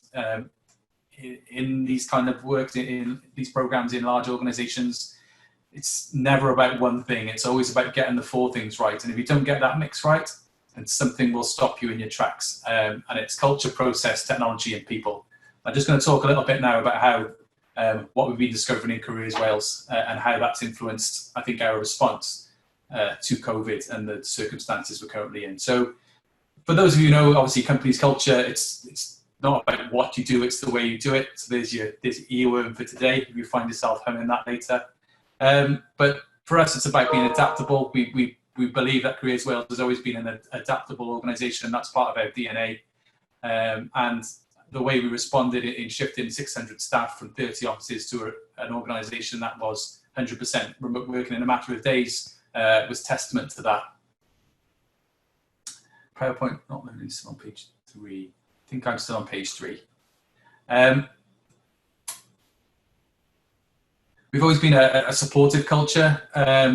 in these kind of work, in these programs in large organizations, it's never about one thing. It's always about getting the four things right. And if you don't get that mix right, then something will stop you in your tracks. And it's culture, process, technology, and people. I'm just going to talk a little bit now about how what we've been discovering in Careers Wales and how that's influenced, I think, our response to COVID and the circumstances we're currently in. So for those of you who know, obviously, company's culture, it's not about what you do, it's the way you do it. So there's your earworm for today, if you find yourself humming that later. But for us, it's about being adaptable. We believe that Careers Wales has always been an adaptable organisation, and that's part of our DNA. And the way we responded in shifting 600 staff from 30 offices to an organisation that was 100% remote working in a matter of days was testament to that. PowerPoint not loading, still on page 3. I think I'm still on page 3. We've always been a supportive culture.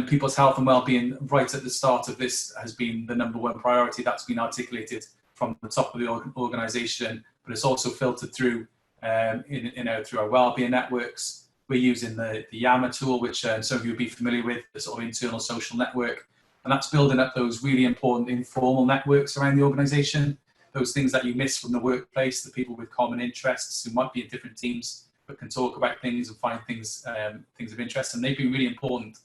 People's health and well-being right at the start of this has been the #1 priority. That's been articulated from the top of the organisation, but it's also filtered through through our well-being networks. We're using the Yammer tool, which some of you will be familiar with, the sort of internal social network. And that's building up those really important informal networks around the organisation, those things that you miss from the workplace, the people with common interests who might be in different teams, but can talk about things and find things of interest. And they've been really important.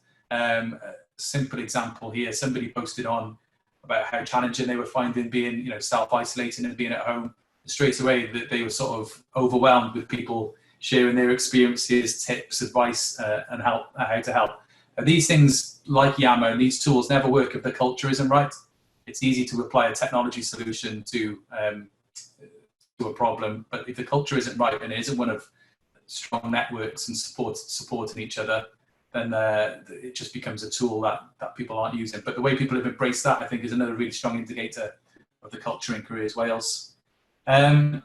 Simple example here, somebody posted on about how challenging they were finding being, you know, self-isolating and being at home. Straight away, that they were sort of overwhelmed with people sharing their experiences, tips, advice, and how to help. These things like Yammer and these tools never work if the culture isn't right. It's easy to apply a technology solution to a problem, but if the culture isn't right and it isn't one of strong networks and supporting each other, then it just becomes a tool that people aren't using. But the way people have embraced that, I think, is another really strong indicator of the culture in Careers Wales. Being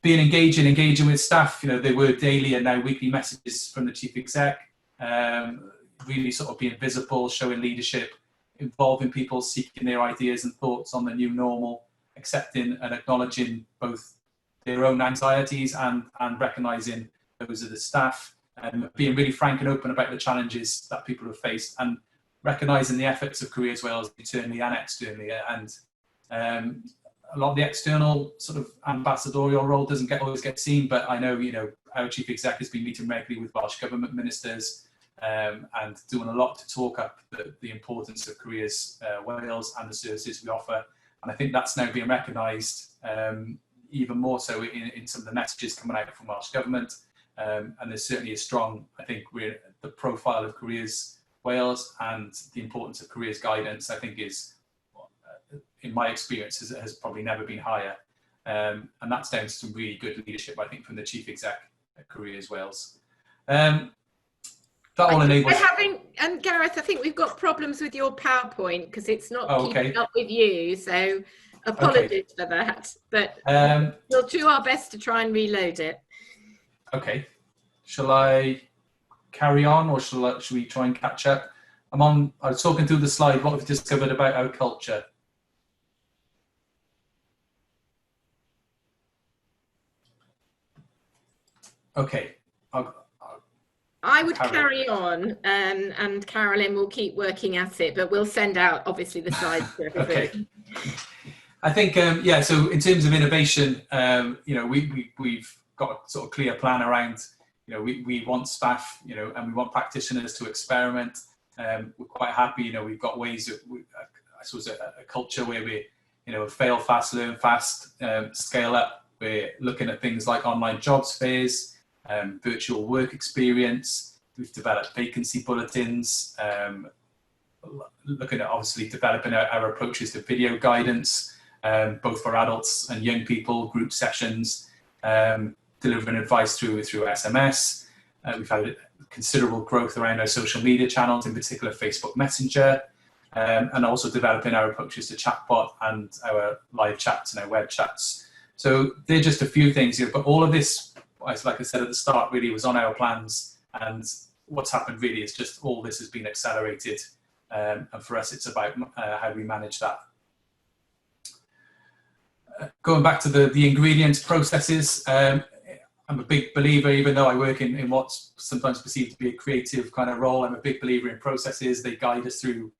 engaging with staff, you know, there were daily and now weekly messages from the chief exec, really sort of being visible, showing leadership, involving people, seeking their ideas and thoughts on the new normal, accepting and acknowledging both their own anxieties and recognising those of the staff, and being really frank and open about the challenges that people have faced, and recognising the efforts of Careers Wales internally and externally. And a lot of the external sort of ambassadorial role doesn't always get seen, but I know, you know, our chief exec has been meeting regularly with Welsh Government ministers and doing a lot to talk up the importance of Careers Wales and the services we offer. And I think that's now being recognised even more so in some of the messages coming out from Welsh Government. And there's certainly a strong, I think, the profile of Careers Wales and the importance of careers guidance, I think, is, in my experience, has probably never been higher. And that's down to some really good leadership, I think, from the chief exec at Careers Wales. That all enables... Gareth, I think we've got problems with your PowerPoint because it's not keeping up with you. So Apologies for that, but we'll do our best to try and reload it. Okay. Shall I carry on, or should we try and catch up? I was talking through the slide. What have we discovered about our culture? Okay. I would carry on, and Carolyn will keep working at it, but we'll send out obviously the slides to everybody. Okay. I think yeah. So in terms of innovation, you know, we've got a sort of clear plan around. You know, we want staff, you know, and we want practitioners to experiment. We're quite happy. You know, we've got ways of, I suppose, a culture where we, you know, fail fast, learn fast, scale up. We're looking at things like online jobs fairs, virtual work experience. We've developed vacancy bulletins, looking at obviously developing our approaches to video guidance, both for adults and young people, group sessions, delivering advice through SMS. We've had considerable growth around our social media channels, in particular Facebook Messenger, and also developing our approaches to chatbot and our live chats and our web chats. So they're just a few things here, but all of this, like I said at the start, really was on our plans, and what's happened really is just all this has been accelerated, and for us it's about how we manage that. Going back to the ingredients, processes, I'm a big believer, even though I work in what's sometimes perceived to be a creative kind of role, I'm a big believer in processes. They guide us through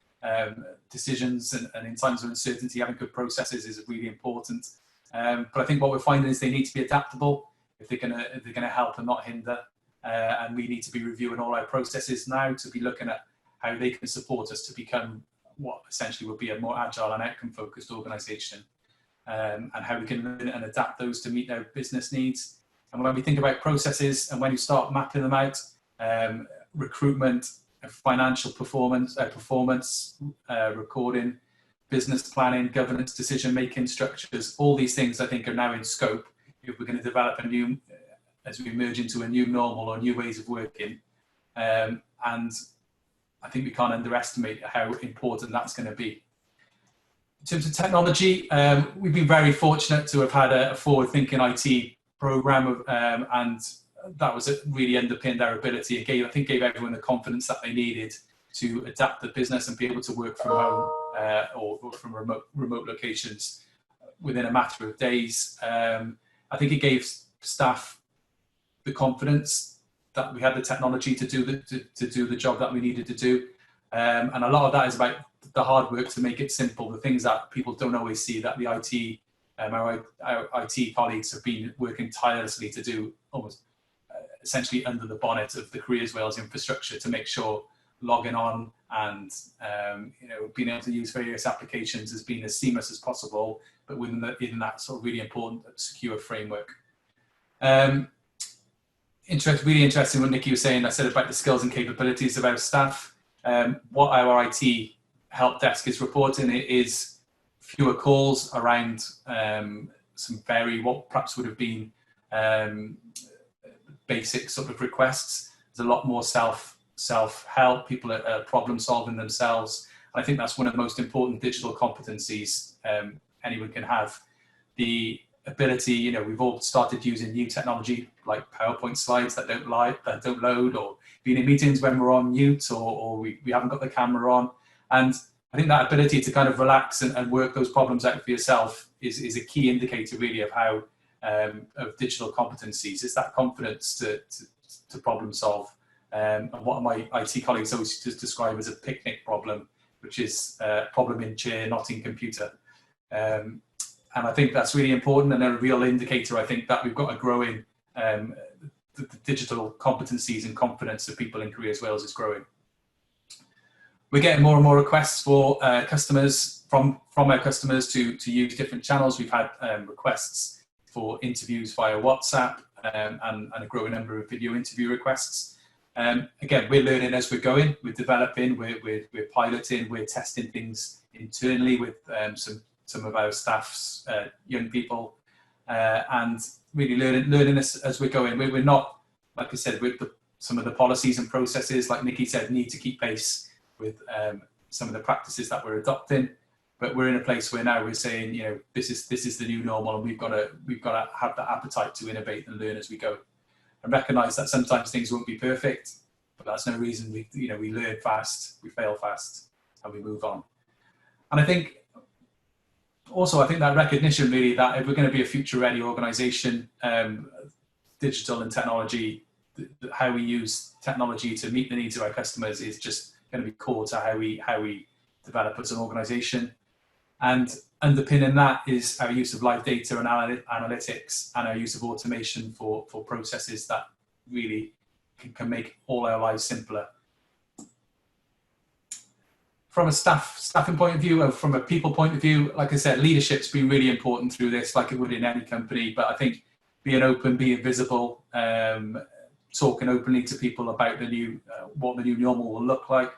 decisions, and in times of uncertainty, having good processes is really important. But I think what we're finding is they need to be adaptable if they're gonna help and not hinder. And we need to be reviewing all our processes now to be looking at how they can support us to become what essentially would be a more agile and outcome-focused organisation, and how we can learn and adapt those to meet their business needs. And when we think about processes and when you start mapping them out, recruitment, financial performance, recording, business planning, governance, decision-making structures, all these things I think are now in scope if we're going to develop a new, as we emerge into a new normal or new ways of working. And I think we can't underestimate how important that's going to be. In terms of technology, we've been very fortunate to have had a forward-thinking IT program, and that was really underpinned our ability and gave everyone the confidence that they needed to adapt the business and be able to work from home or from remote locations within a matter of days. I think it gave staff the confidence that we had the technology to do the job that we needed to do, and a lot of that is about the hard work to make it simple, the things that people don't always see, that the IT, our IT colleagues have been working tirelessly to do, almost essentially under the bonnet of the Careers Wales infrastructure, to make sure logging on and you know, being able to use various applications has been as seamless as possible, but within that sort of really important secure framework. Really interesting what Nikki was saying. I said about the skills and capabilities of our staff. What our IT help desk is reporting is fewer calls around some what perhaps would have been basic sort of requests. There's a lot more self-help. People are problem solving themselves. And I think that's one of the most important digital competencies anyone can have. The ability, you know, we've all started using new technology like PowerPoint slides that don't load, or being in meetings when we're on mute, or we haven't got the camera on. And I think that ability to kind of relax and work those problems out for yourself is a key indicator really of how of digital competencies. It's that confidence to problem solve. And what my IT colleagues always just describe as a picnic problem, which is a problem in chair, not in computer. And I think that's really important, and a real indicator, I think, that we've got a growing, the digital competencies and confidence of people in Careers Wales is growing. We're getting more and more requests for customers, from our customers to use different channels. We've had requests for interviews via WhatsApp, and a growing number of video interview requests. Again, we're learning as we're going, we're developing, we're piloting, we're testing things internally with some of our staff's young people, and really learning as we're going. We're not, like I said, with some of the policies and processes, like Nikki said, need to keep pace with some of the practices that we're adopting. But we're in a place where now we're saying, this is the new normal, and we've got to have that appetite to innovate and learn as we go, and recognise that sometimes things won't be perfect, but that's no reason we learn fast, we fail fast, and we move on. And I think that recognition really that if we're going to be a future-ready organisation, digital and technology, how we use technology to meet the needs of our customers is just going to be core to how we develop as an organisation. And underpinning that is our use of live data and analytics, and our use of automation for processes that really can make all our lives simpler. From a staffing point of view, or from a people point of view, like I said, leadership's been really important through this, like it would in any company. But I think being open, being visible, talking openly to people about what the new normal will look like.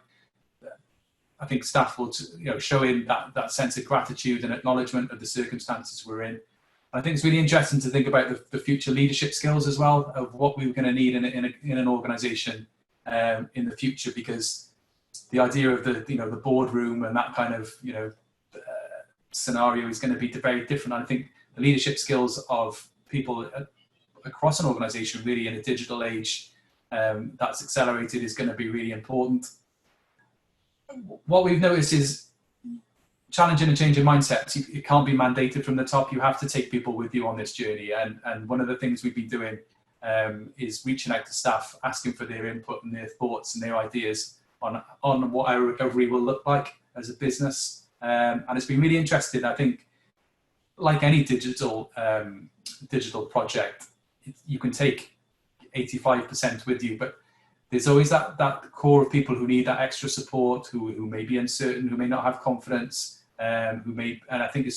I think staff will, showing that sense of gratitude and acknowledgement of the circumstances we're in. I think it's really interesting to think about the future leadership skills as well, of what we're going to need in an organisation in the future, because the idea of the boardroom and that kind of scenario is going to be very different. I think the leadership skills of people across an organisation, really in a digital age that's accelerated, is going to be really important. What we've noticed is challenging and changing mindsets. It can't be mandated from the top. You have to take people with you on this journey. And one of the things we've been doing is reaching out to staff, asking for their input and their thoughts and their ideas on what our recovery will look like as a business. And it's been really interesting. I think, like any digital project, you can take 85% with you, but there's always that core of people who need that extra support, who may be uncertain, who may not have confidence, and I think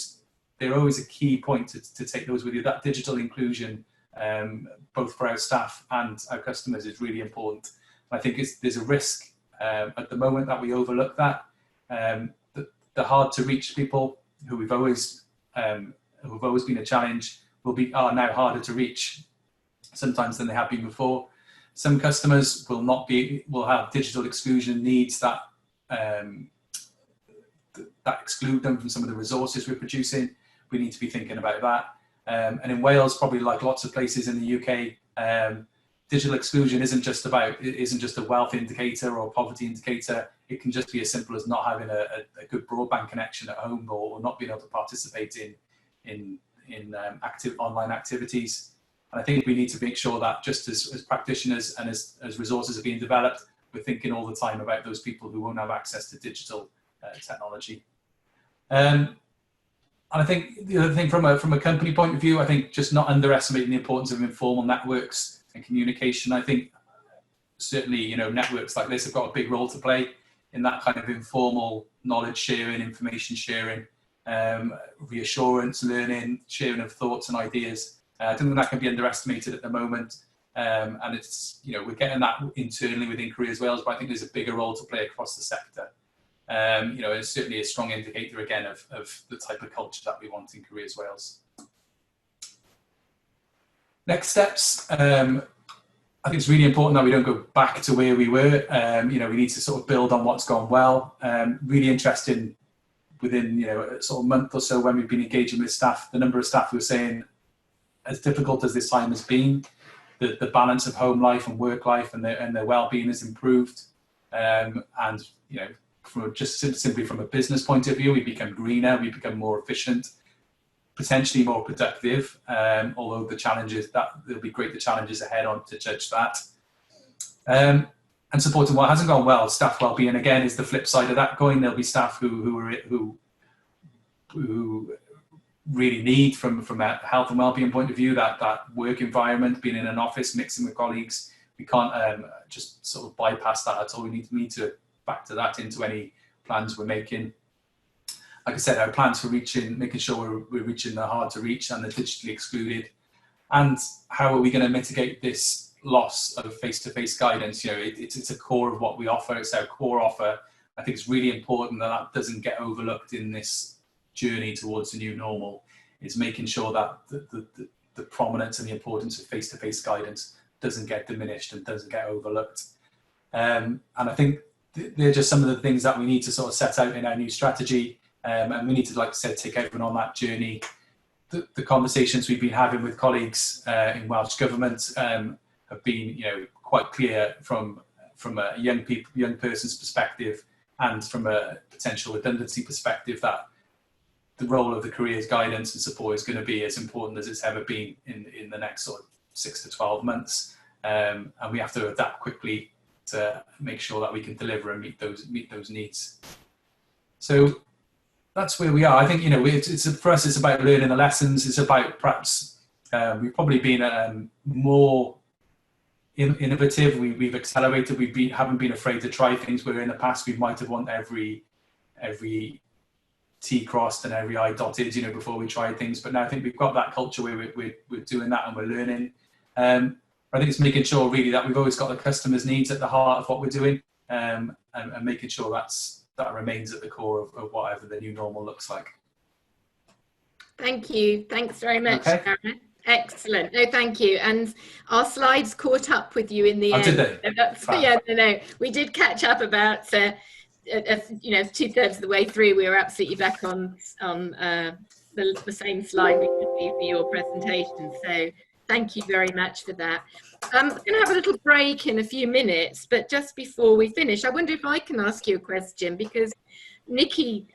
they're always a key point to take those with you. That digital inclusion, both for our staff and our customers, is really important. I think there's a risk at the moment that we overlook that. The hard to reach people who've always been a challenge are now harder to reach sometimes than they have been before. Some customers will have digital exclusion needs that exclude them from some of the resources we're producing. We need to be thinking about that. And in Wales, probably like lots of places in the UK, digital exclusion isn't just a wealth indicator or a poverty indicator. It can just be as simple as not having a good broadband connection at home, or not being able to participate in active online activities. And I think we need to make sure that just as practitioners and as resources are being developed, we're thinking all the time about those people who won't have access to digital technology. And I think the other thing from a company point of view, I think just not underestimating the importance of informal networks and communication. I think certainly, networks like this have got a big role to play in that kind of informal knowledge sharing, information sharing, reassurance, learning, sharing of thoughts and ideas. I don't think that can be underestimated at the moment. And it's, we're getting that internally within Careers Wales, but I think there's a bigger role to play across the sector. It's certainly a strong indicator again of the type of culture that we want in Careers Wales. Next steps. I think it's really important that we don't go back to where we were. We need to sort of build on what's gone well. Really interesting within, a sort of month or so when we've been engaging with staff, the number of staff who are saying, as difficult as this time has been, the balance of home life and work life and their well-being has improved. And from simply from a business point of view, we become greener, we become more efficient, potentially more productive. Although there'll be greater challenges ahead on to judge that. And supporting what hasn't gone well, staff well-being again is the flip side of that coin. There'll be staff who really need, from a health and well-being point of view, that work environment, being in an office, mixing with colleagues. We can't just sort of bypass that at all. We need to factor that into any plans we're making. Like I said, our plans for making sure we're reaching the hard to reach and the digitally excluded. And how are we going to mitigate this loss of face-to-face guidance? It's a core of what we offer. It's our core offer. I think it's really important that doesn't get overlooked in this journey towards the new normal. Is making sure that the prominence and the importance of face-to-face guidance doesn't get diminished and doesn't get overlooked. And I think they're just some of the things that we need to sort of set out in our new strategy. and we need to, like I said, take everyone on that journey. The conversations we've been having with colleagues in Welsh Government have been, quite clear from a young person's perspective and from a potential redundancy perspective, that the role of the careers guidance and support is going to be as important as it's ever been in the next sort of 6 to 12 months. And we have to adapt quickly to make sure that we can deliver and meet those needs. So that's where we are. I think, for us, it's about learning the lessons. It's about perhaps we've probably been more innovative. We've accelerated. Haven't been afraid to try things where in the past we might have wanted every T crossed and every I dotted, before we tried things. But now I think we've got that culture where we're doing that and we're learning. I think it's making sure really that we've always got the customer's needs at the heart of what we're doing, and making sure that remains at the core of whatever the new normal looks like. Thank you. Thanks very much, Okay. Karen. Excellent. No, thank you. And our slides caught up with you in the end. Did they? Yeah, no. We did catch up about, 2/3 of the way through. We were absolutely back on the same slide we could be for your presentation. So thank you very much for that. I'm going to have a little break in a few minutes, but just before we finish, I wonder if I can ask you a question, because Nikki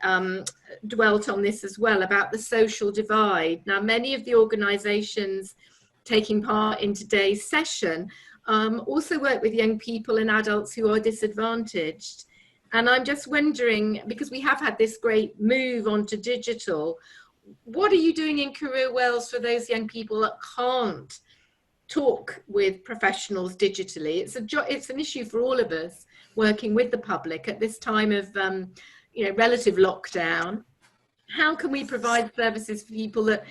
dwelt on this as well, about the social divide. Now, many of the organisations taking part in today's session also work with young people and adults who are disadvantaged. And I'm just wondering, because we have had this great move onto digital, what are you doing in Career Wales for those young people that can't talk with professionals digitally? It's an issue for all of us working with the public at this time of relative lockdown. How can we provide services for people that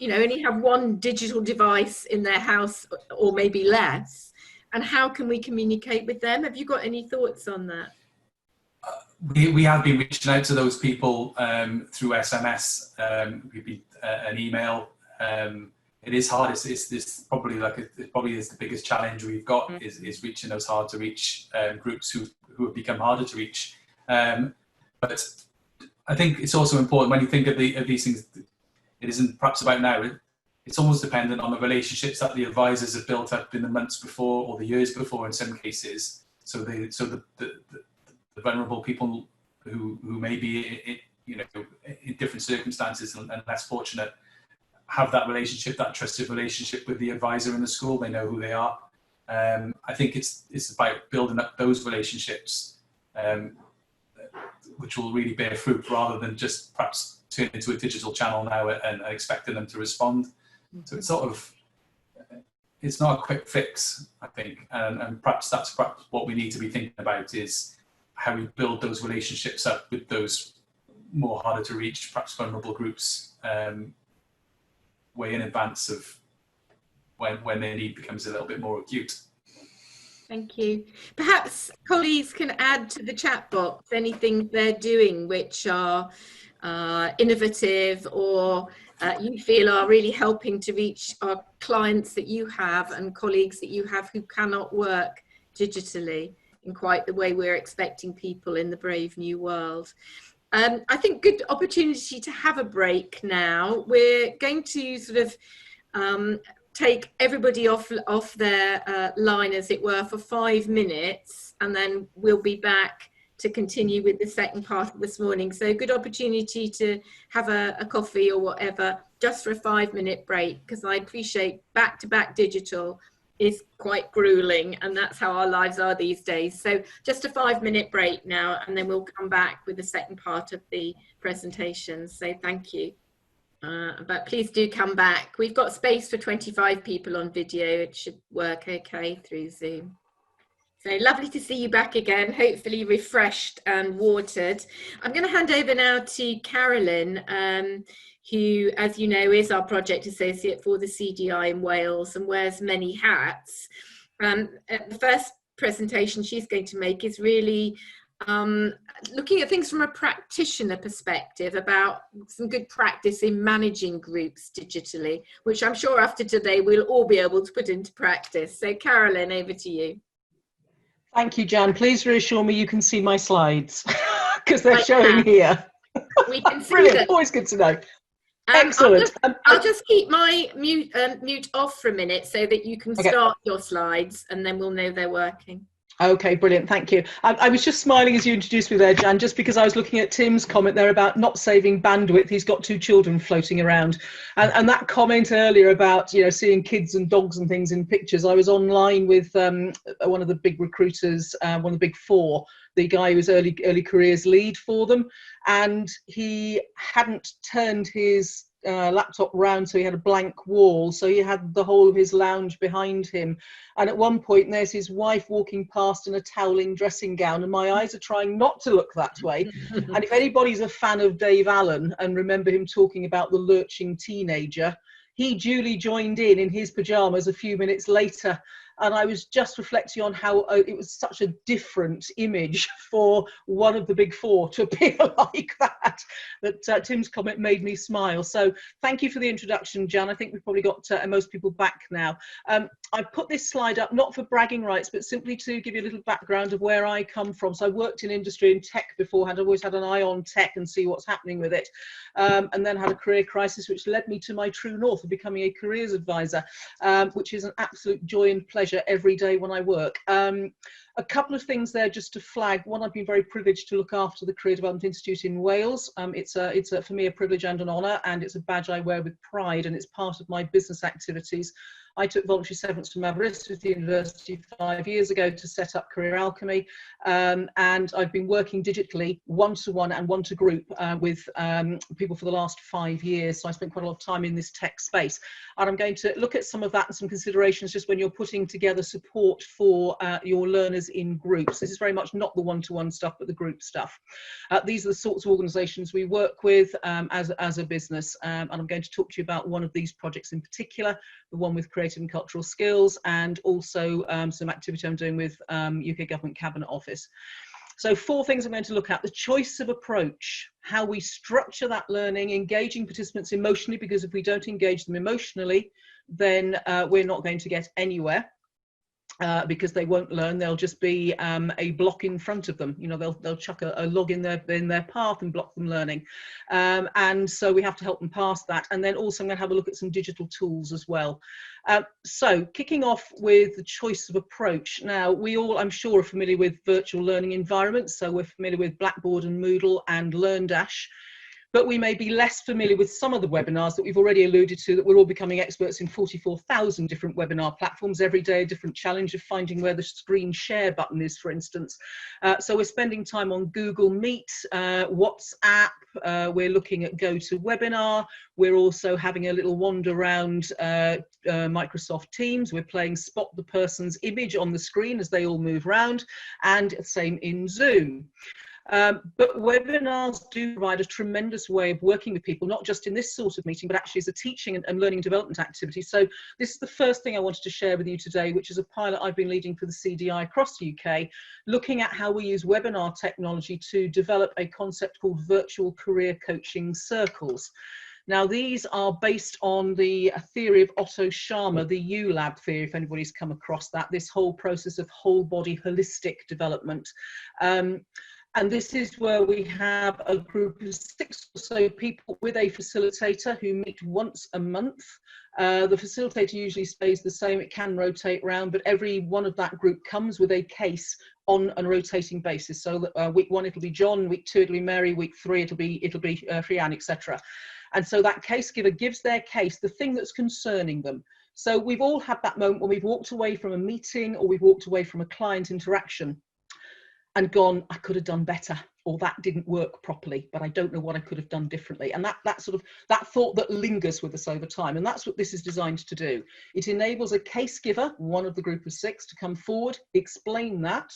only have one digital device in their house or maybe less, and how can we communicate with them? Have you got any thoughts on that? We have been reaching out to those people through SMS, an email. It is hard. It's probably is the biggest challenge we've got, is reaching those hard to reach groups who have become harder to reach. But I think it's also important when you think of these things. It isn't perhaps about now. It's almost dependent on the relationships that the advisors have built up in the months before or the years before in some cases. So the vulnerable people who may be in different circumstances and less fortunate have that relationship, that trusted relationship with the advisor in the school. They know who they are. I think it's about building up those relationships, which will really bear fruit, rather than just perhaps turn into a digital channel now and expecting them to respond. So it's not a quick fix, I think, and perhaps that's what we need to be thinking about, is how we build those relationships up with those more harder to reach, perhaps vulnerable groups, way in advance of when their need becomes a little bit more acute. Thank you. Perhaps colleagues can add to the chat box anything they're doing which are innovative, or you feel are really helping to reach our clients that you have and colleagues that you have who cannot work digitally in quite the way we're expecting people in the brave new world. I think good opportunity to have a break now. We're going to sort of take everybody off their line, as it were, for 5 minutes, and then we'll be back to continue with the second part of this morning. So good opportunity to have a coffee or whatever, just for a 5-minute break, because I appreciate back-to-back digital is quite grueling, and that's how our lives are these days. So just a 5-minute break now, and then we'll come back with the second part of the presentation. So thank you. But please do come back. We've got space for 25 people on video. It should work okay through Zoom. So lovely to see you back again, hopefully refreshed and watered. I'm going to hand over now to Carolyn, who, as you know, is our project associate for the CDI in Wales and wears many hats. The first presentation she's going to make is really looking at things from a practitioner perspective, about some good practice in managing groups digitally, which I'm sure after today we'll all be able to put into practice. So Carolyn, over to you. Thank you, Jan. Please reassure me you can see my slides, because they're showing here. We can see Brilliant. them. Always good to know. Excellent. I'll just keep my mute off for a minute so that you can start your slides, and then we'll know they're working. Okay, brilliant. Thank you. I was just smiling as you introduced me there, Jan, just because I was looking at Tim's comment there about not saving bandwidth. He's got 2 children floating around. And that comment earlier about, you know, seeing kids and dogs and things in pictures. I was online with one of the big recruiters, one of the big 4, the guy who was early careers lead for them. And he hadn't turned his laptop round, so he had a blank wall, so he had the whole of his lounge behind him. And at one point there's his wife walking past in a toweling dressing gown, and my eyes are trying not to look that way. And if anybody's a fan of Dave Allen and remember him talking about the lurching teenager, he duly joined in his pajamas a few minutes later. And I was just reflecting on how it was such a different image for one of the big 4 to appear like that Tim's comment made me smile. So thank you for the introduction, Jan. I think we've probably got most people back now. I've put this slide up not for bragging rights, but simply to give you a little background of where I come from. So I worked in industry and tech beforehand. I've always had an eye on tech and see what's happening with it. And then had a career crisis, which led me to my true north of becoming a careers advisor, which is an absolute joy and pleasure every day when I work. A couple of things there just to flag. One, I've been very privileged to look after the Career Development Institute in Wales. It's for me a privilege and an honour, and it's a badge I wear with pride, and it's part of my business activities. I took voluntary severance from Aberystwyth University 5 years ago to set up Career Alchemy, and I've been working digitally one-to-one and one-to-group with people for the last 5 years. So I spent quite a lot of time in this tech space, and I'm going to look at some of that and some considerations just when you're putting together support for your learners in groups. This is very much not the one-to-one stuff, but the group stuff. These are the sorts of organisations we work with as a business, and I'm going to talk to you about one of these projects in particular, the one with creative and cultural skills, and also some activity I'm doing with UK Government Cabinet Office. So 4 things I'm going to look at: the choice of approach, how we structure that learning, engaging participants emotionally, because if we don't engage them emotionally, then we're not going to get anywhere. Because they won't learn, they'll just be a block in front of them. You know, they'll chuck a log in their path and block them learning. And so we have to help them past that. And then also I'm going to have a look at some digital tools as well. So kicking off with the choice of approach. Now, we all, I'm sure, are familiar with virtual learning environments. So we're familiar with Blackboard and Moodle and LearnDash. But we may be less familiar with some of the webinars that we've already alluded to, that we're all becoming experts in 44,000 different webinar platforms every day, a different challenge of finding where the screen share button is, for instance. So we're spending time on Google Meet, WhatsApp, we're looking at GoToWebinar, we're also having a little wander around Microsoft Teams, we're playing spot the person's image on the screen as they all move around, and same in Zoom. But webinars do provide a tremendous way of working with people, not just in this sort of meeting, but actually as a teaching and learning and development activity. So this is the first thing I wanted to share with you today, which is a pilot I've been leading for the CDI across the UK, looking at how we use webinar technology to develop a concept called virtual career coaching circles. Now, these are based on the theory of Otto Scharmer, the U-Lab theory, if anybody's come across that, this whole process of whole body holistic development. And this is where we have a group of 6 or so people with a facilitator who meet once a month. The facilitator usually stays the same. It can rotate around, but every one of that group comes with a case on a rotating basis. So week 1 it'll be John, week 2 it'll be Mary, week 3 it'll be Frianne, etc. And so that case giver gives their case, the thing that's concerning them. So we've all had that moment when we've walked away from a meeting or we've walked away from a client interaction and gone, I could have done better, or that didn't work properly, but I don't know what I could have done differently. And that thought that lingers with us over time. And that's what this is designed to do. It enables a case giver, one of the group of 6, to come forward, explain that,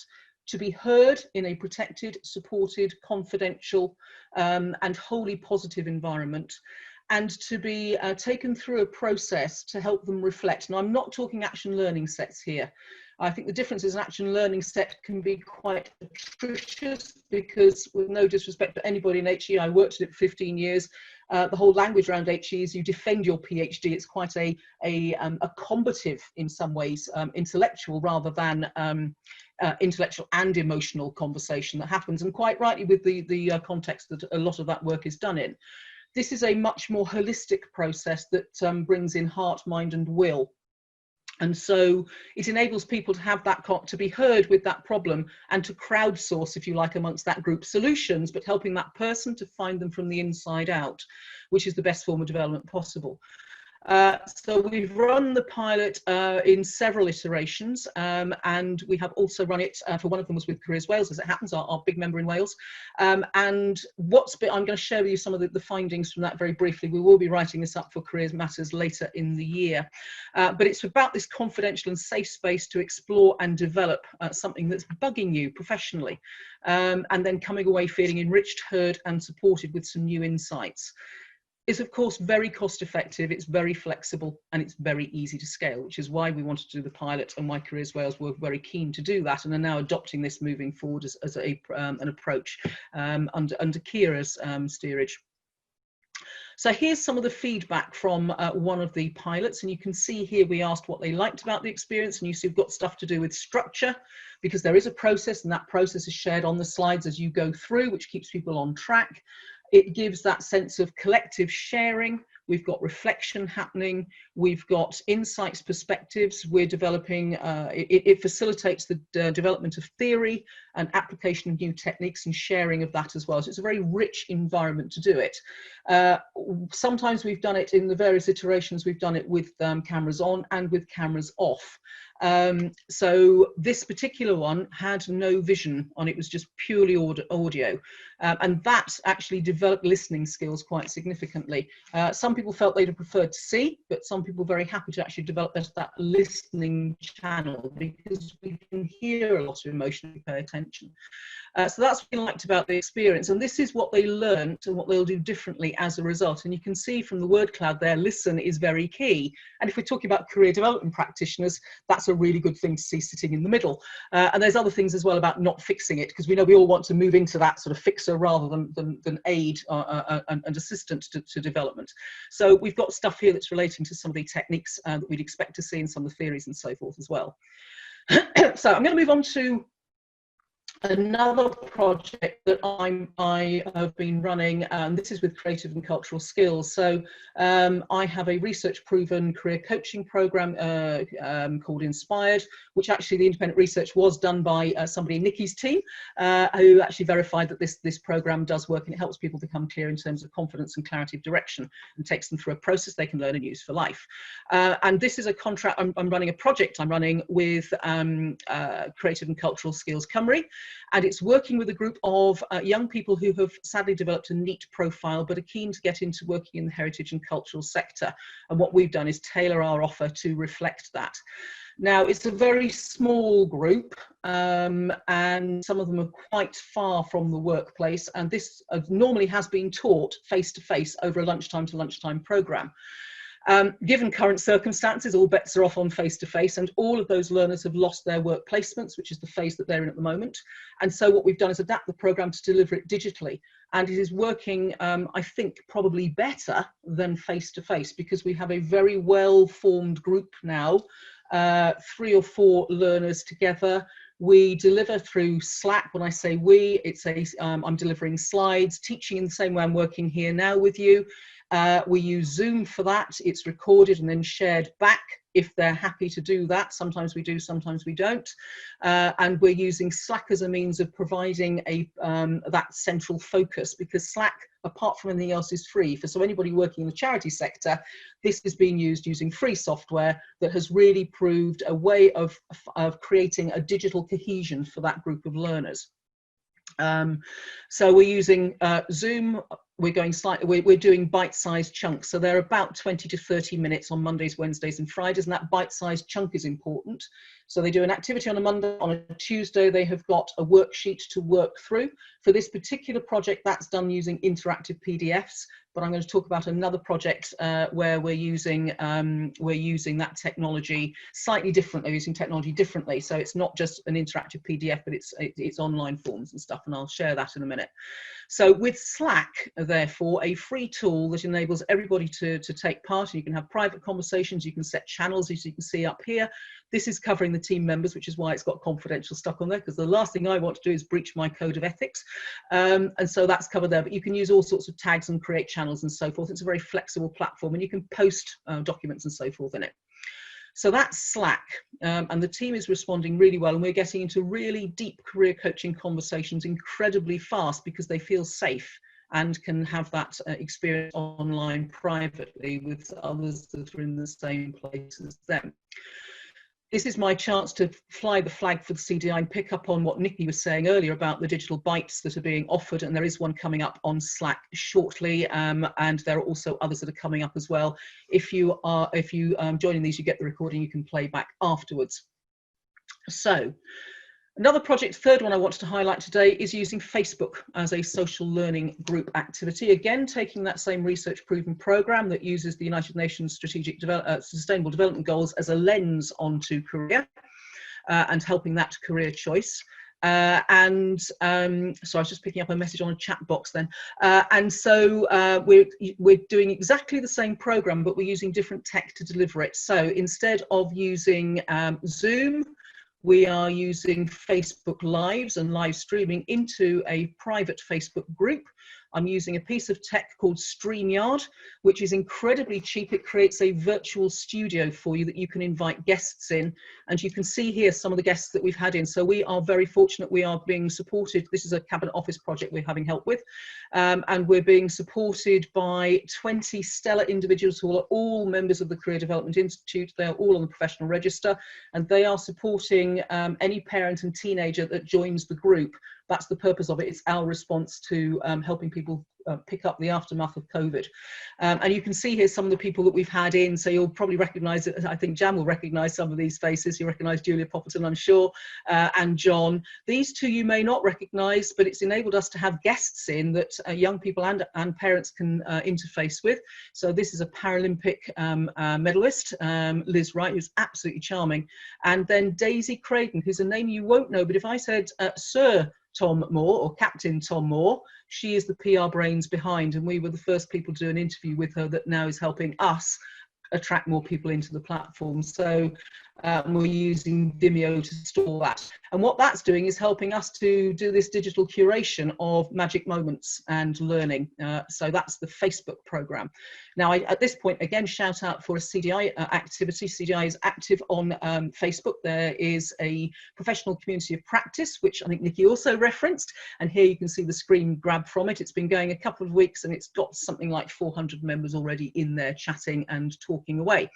to be heard in a protected, supported, confidential, and wholly positive environment, and to be taken through a process to help them reflect. Now, I'm not talking action learning sets here. I think the difference is an action learning set can be quite atrocious because, with no disrespect to anybody in HE, I worked in it for 15 years. The whole language around HE is you defend your PhD. It's quite a combative, in some ways, intellectual rather than intellectual and emotional conversation that happens, and quite rightly with the context that a lot of that work is done in. This is a much more holistic process that brings in heart, mind and will. And so it enables people to have that, to be heard with that problem, and to crowdsource, if you like, amongst that group solutions, but helping that person to find them from the inside out, which is the best form of development possible. So we've run the pilot in several iterations, and we have also run it for one of them was with Careers Wales, as it happens, our big member in Wales. And I'm going to share with you some of the findings from that very briefly. We will be writing this up for Careers Matters later in the year. But it's about this confidential and safe space to explore and develop something that's bugging you professionally, and then coming away feeling enriched, heard and supported with some new insights. Is of course very cost effective, it's very flexible and it's very easy to scale, which is why we wanted to do the pilot and why Careers Wales were very keen to do that and are now adopting this moving forward as an approach under Kira's steerage. So here's some of the feedback from one of the pilots, and you can see here we asked what they liked about the experience, and you see we've got stuff to do with structure, because there is a process and that process is shared on the slides as you go through, which keeps people on track. It gives that sense of collective sharing. We've got reflection happening. We've got insights, perspectives. We're developing, it facilitates the development of theory and application of new techniques and sharing of that as well. So it's a very rich environment to do it. Sometimes we've done it in the various iterations. We've done it with cameras on and with cameras off. So this particular one had no vision on, it was just purely audio, and that actually developed listening skills quite significantly. Some people felt they'd have preferred to see, but some people were very happy to actually develop that listening channel, because we can hear a lot of emotion if we pay attention. So that's what we liked about the experience, and this is what they learned and what they'll do differently as a result. And you can see from the word cloud there, listen is very key. And if we're talking about career development practitioners, that's a really good thing to see sitting in the middle. And there's other things as well about not fixing it, because we know we all want to move into that sort of fixer rather than aid and assistant to development. So we've got stuff here that's relating to some of the techniques that we'd expect to see in some of the theories and so forth as well. So I'm going to move on to another project that I have been running, and this is with creative and cultural skills. So I have a research proven career coaching program called Inspired, which actually the independent research was done by somebody in Nikki's team, who actually verified that this program does work, and it helps people become clear in terms of confidence and clarity of direction, and takes them through a process they can learn and use for life. And this is a contract, I'm running a project I'm running with Creative and Cultural Skills Cymru. And it's working with a group of young people who have sadly developed a neat profile but are keen to get into working in the heritage and cultural sector. And what we've done is tailor our offer to reflect that. Now, it's a very small group, and some of them are quite far from the workplace, and this normally has been taught face-to-face over a lunchtime to lunchtime programme. Given current circumstances, all bets are off on face-to-face, and all of those learners have lost their work placements, which is the phase that they're in at the moment. And so what we've done is adapt the programme to deliver it digitally, and it is working, I think, probably better than face-to-face, because we have a very well-formed group now, 3 or 4 learners together. We deliver through Slack. When I say we, it's I'm delivering slides, teaching in the same way I'm working here now with you. We use Zoom for that. It's recorded and then shared back if they're happy to do that. Sometimes we do, sometimes we don't. And we're using Slack as a means of providing that central focus, because Slack, apart from anything else, is free. So anybody working in the charity sector, this is being used using free software that has really proved a way of creating a digital cohesion for that group of learners. So we're using Zoom. We're going slightly, we're doing bite-sized chunks. So they're about 20 to 30 minutes on Mondays, Wednesdays and Fridays, and that bite-sized chunk is important. So they do an activity on a Monday, on a Tuesday they have got a worksheet to work through. For this particular project, that's done using interactive PDFs, but I'm going to talk about another project where we're using that technology slightly differently, using technology differently. So it's not just an interactive PDF, but it's online forms and stuff, and I'll share that in a minute. So with Slack, therefore, a free tool that enables everybody to take part. You can have private conversations, you can set channels, as you can see up here. This is covering the team members, which is why it's got confidential stuff on there, because the last thing I want to do is breach my code of ethics. And so that's covered there, but you can use all sorts of tags and create channels and so forth. It's a very flexible platform, and you can post documents and so forth in it. So that's Slack, and the team is responding really well, and we're getting into really deep career coaching conversations incredibly fast because they feel safe and can have that experience online privately with others that are in the same place as them. This is my chance to fly the flag for the CDI and pick up on what Nikki was saying earlier about the digital bites that are being offered, and there is one coming up on Slack shortly, and there are also others that are coming up as well. If you joining these, you get the recording, you can play back afterwards. So another project, third one I wanted to highlight today, is using Facebook as a social learning group activity. Again, taking that same research proven program that uses the United Nations Strategic Sustainable Development Goals as a lens onto career and helping that career choice. So I was just picking up a message on a chat box then. We're doing exactly the same program, but we're using different tech to deliver it. So instead of using Zoom, we are using Facebook Lives and live streaming into a private Facebook group. I'm using a piece of tech called StreamYard, which is incredibly cheap. It creates a virtual studio for you that you can invite guests in. And you can see here some of the guests that we've had in. So we are very fortunate. We are being supported. This is a Cabinet Office project we're having help with. And we're being supported by 20 stellar individuals who are all members of the Career Development Institute. They're all on the professional register, and they are supporting any parent and teenager that joins the group. That's the purpose of it. It's our response to helping people pick up the aftermath of COVID. And you can see here some of the people that we've had in, so you'll probably recognise it. I think Jan will recognise some of these faces. You recognise Julia Popperton, I'm sure, and John. These two you may not recognise, but it's enabled us to have guests in that young people and parents can interface with. So this is a Paralympic medalist, Liz Wright, who's absolutely charming. And then Daisy Craden, who's a name you won't know, but if I said Sir Tom Moore or Captain Tom Moore, she is the PR brains behind, and we were the first people to do an interview with her that now is helping us attract more people into the platform. So we're using Vimeo to store that. And what that's doing is helping us to do this digital curation of magic moments and learning. So that's the Facebook program. Now, at this point, again, shout out for a CDI activity. CDI is active on Facebook. There is a professional community of practice, which I think Nikki also referenced. And here you can see the screen grab from it. It's been going a couple of weeks, and it's got something like 400 members already in there chatting and talking away.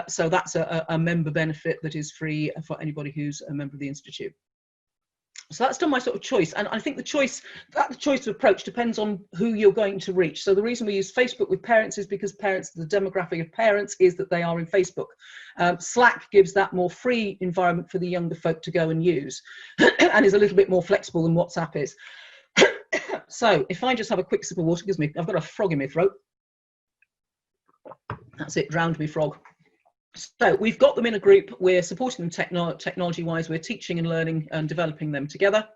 So that's a member benefit that is free for anybody who's a member of the Institute. So that's done my sort of choice, and I think the choice of approach depends on who you're going to reach. So the reason we use Facebook with parents is because parents, the demographic of parents is that they are in Facebook. Slack gives that more free environment for the younger folk to go and use, and is a little bit more flexible than WhatsApp is. So if I just have a quick sip of water, excuse me, I've got a frog in my throat. That's it, drowned me frog. So we've got them in a group, we're supporting them technology-wise, we're teaching and learning and developing them together,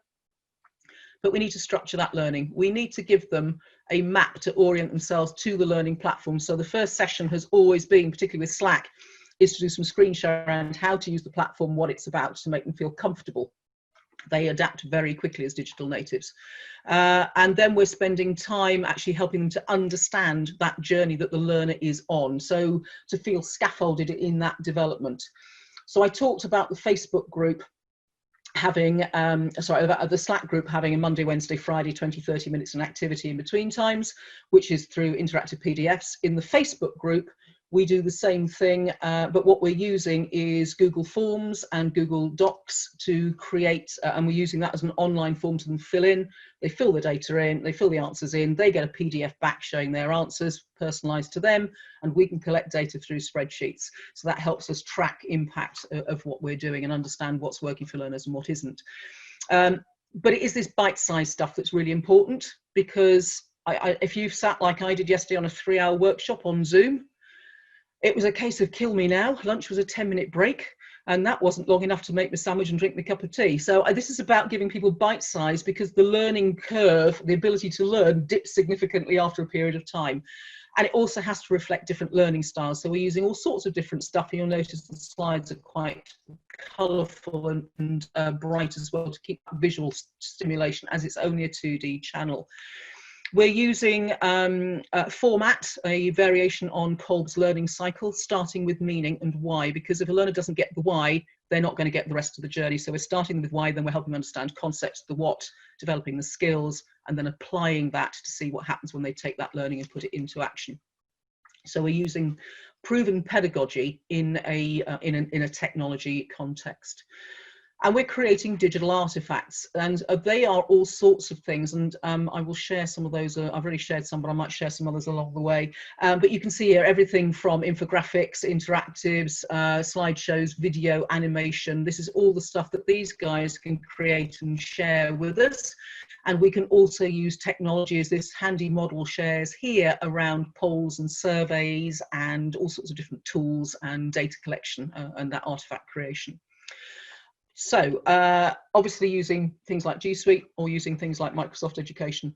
but we need to structure that learning. We need to give them a map to orient themselves to the learning platform. So the first session has always been, particularly with Slack, is to do some screen share around how to use the platform, what it's about, to make them feel comfortable. They adapt very quickly as digital natives. And then we're spending time actually helping them to understand that journey that the learner is on, so to feel scaffolded in that development. So I talked about the Facebook group having, about the Slack group having a Monday, Wednesday, Friday, 20, 30 minutes an activity in between times, which is through interactive PDFs. In the Facebook group, we do the same thing, but what we're using is Google Forms and Google Docs to create, and we're using that as an online form to them fill in. They fill the data in, they fill the answers in, they get a PDF back showing their answers, personalised to them, and we can collect data through spreadsheets. So that helps us track impact of what we're doing and understand what's working for learners and what isn't. But it is this bite-sized stuff that's really important, because if you've sat like I did yesterday on a 3-hour workshop on Zoom, it was a case of kill me now. Lunch was a 10-minute break. And that wasn't long enough to make the sandwich and drink the cup of tea. So this is about giving people bite size, because the learning curve, the ability to learn, dips significantly after a period of time. And it also has to reflect different learning styles. So we're using all sorts of different stuff. And you'll notice the slides are quite colourful and bright as well, to keep visual stimulation, as it's only a 2D channel. We're using format, a variation on Kolb's learning cycle, starting with meaning and why, because if a learner doesn't get the why, they're not going to get the rest of the journey. So we're starting with why, then we're helping them understand concepts, the what, developing the skills, and then applying that to see what happens when they take that learning and put it into action. So we're using proven pedagogy in a technology context. And we're creating digital artifacts, and they are all sorts of things. And I will share some of those. I've already shared some, but I might share some others along the way. But you can see here everything from infographics, interactives, slideshows, video, animation. This is all the stuff that these guys can create and share with us. And we can also use technology, as this handy model shares here, around polls and surveys and all sorts of different tools and data collection and that artifact creation. So obviously using things like G Suite or using things like Microsoft Education.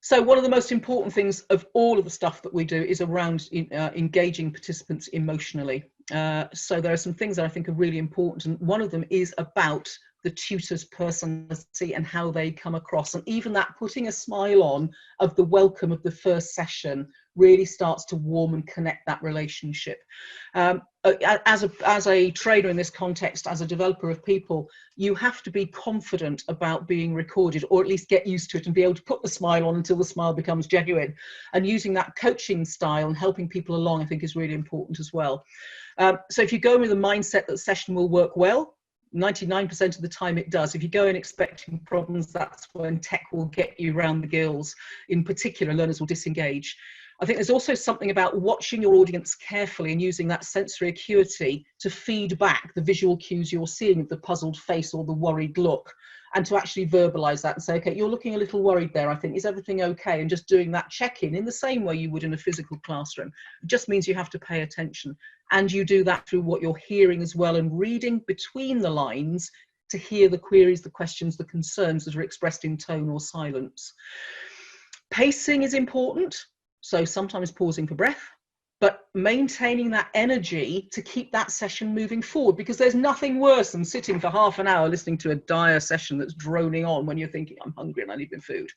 So one of the most important things of all of the stuff that we do is around engaging participants emotionally. So there are some things that I think are really important, and one of them is about the tutor's personality and how they come across, and even that putting a smile on of the welcome of the first session really starts to warm and connect that relationship. As a trainer in this context, as a developer of people, you have to be confident about being recorded, or at least get used to it and be able to put the smile on until the smile becomes genuine. And using that coaching style and helping people along, I think, is really important as well. So if you go in with a mindset that the session will work well, 99% of the time it does. If you go in expecting problems, that's when tech will get you around the gills. In particular, learners will disengage. I think there's also something about watching your audience carefully and using that sensory acuity to feed back the visual cues you're seeing of the puzzled face or the worried look, and to actually verbalize that and say, okay, you're looking a little worried there, I think, is everything okay? And just doing that check-in in the same way you would in a physical classroom. It just means you have to pay attention. And you do that through what you're hearing as well, and reading between the lines to hear the queries, the questions, the concerns that are expressed in tone or silence. Pacing is important. So sometimes pausing for breath, but maintaining that energy to keep that session moving forward, because there's nothing worse than sitting for half an hour listening to a dire session that's droning on when you're thinking, I'm hungry and I need my food.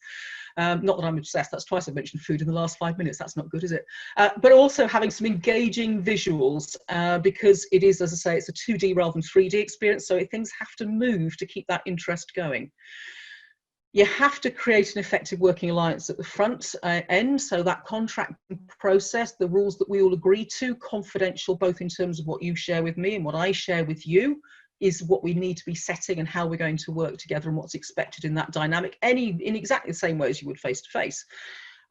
Not that I'm obsessed, that's twice I've mentioned food in the last 5 minutes, that's not good, is it? But also having some engaging visuals, because it is, as I say, it's a 2D rather than 3D experience, so things have to move to keep that interest going. You have to create an effective working alliance at the front end, so that contracting process, the rules that we all agree to, confidential both in terms of what you share with me and what I share with you, is what we need to be setting and how we're going to work together and what's expected in that dynamic, in exactly the same way as you would face to face,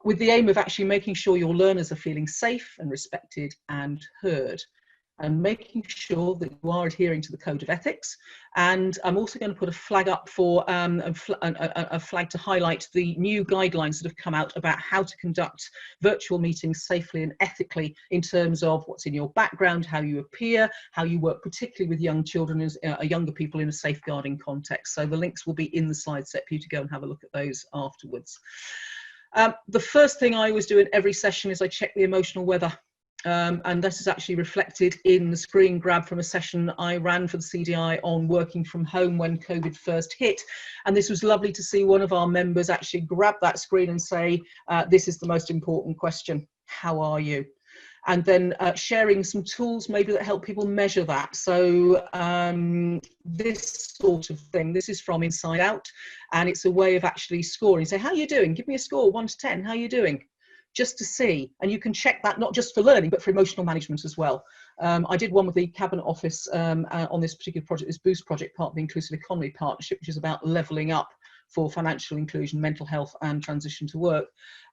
with the aim of actually making sure your learners are feeling safe and respected and heard, and making sure that you are adhering to the code of ethics. And I'm also going to put a flag up for a flag to highlight the new guidelines that have come out about how to conduct virtual meetings safely and ethically, in terms of what's in your background, how you appear, how you work particularly with young children, as younger people, in a safeguarding context. So the links will be in the slide set for you to go and have a look at those afterwards. The first thing I always do in every session is I check the emotional weather. And this is actually reflected in the screen grab from a session I ran for the CDI on working from home when COVID first hit. And this was lovely to see one of our members actually grab that screen and say, this is the most important question, how are you? And then sharing some tools maybe that help people measure that. So this sort of thing, this is from Inside Out, and it's a way of actually scoring. Say, how are you doing? Give me a score, 1 to 10, how are you doing? Just to see, and you can check that not just for learning but for emotional management as well. I did one with the Cabinet Office on this particular project, this Boost project, part of the Inclusive Economy Partnership, which is about levelling up for financial inclusion, mental health and transition to work.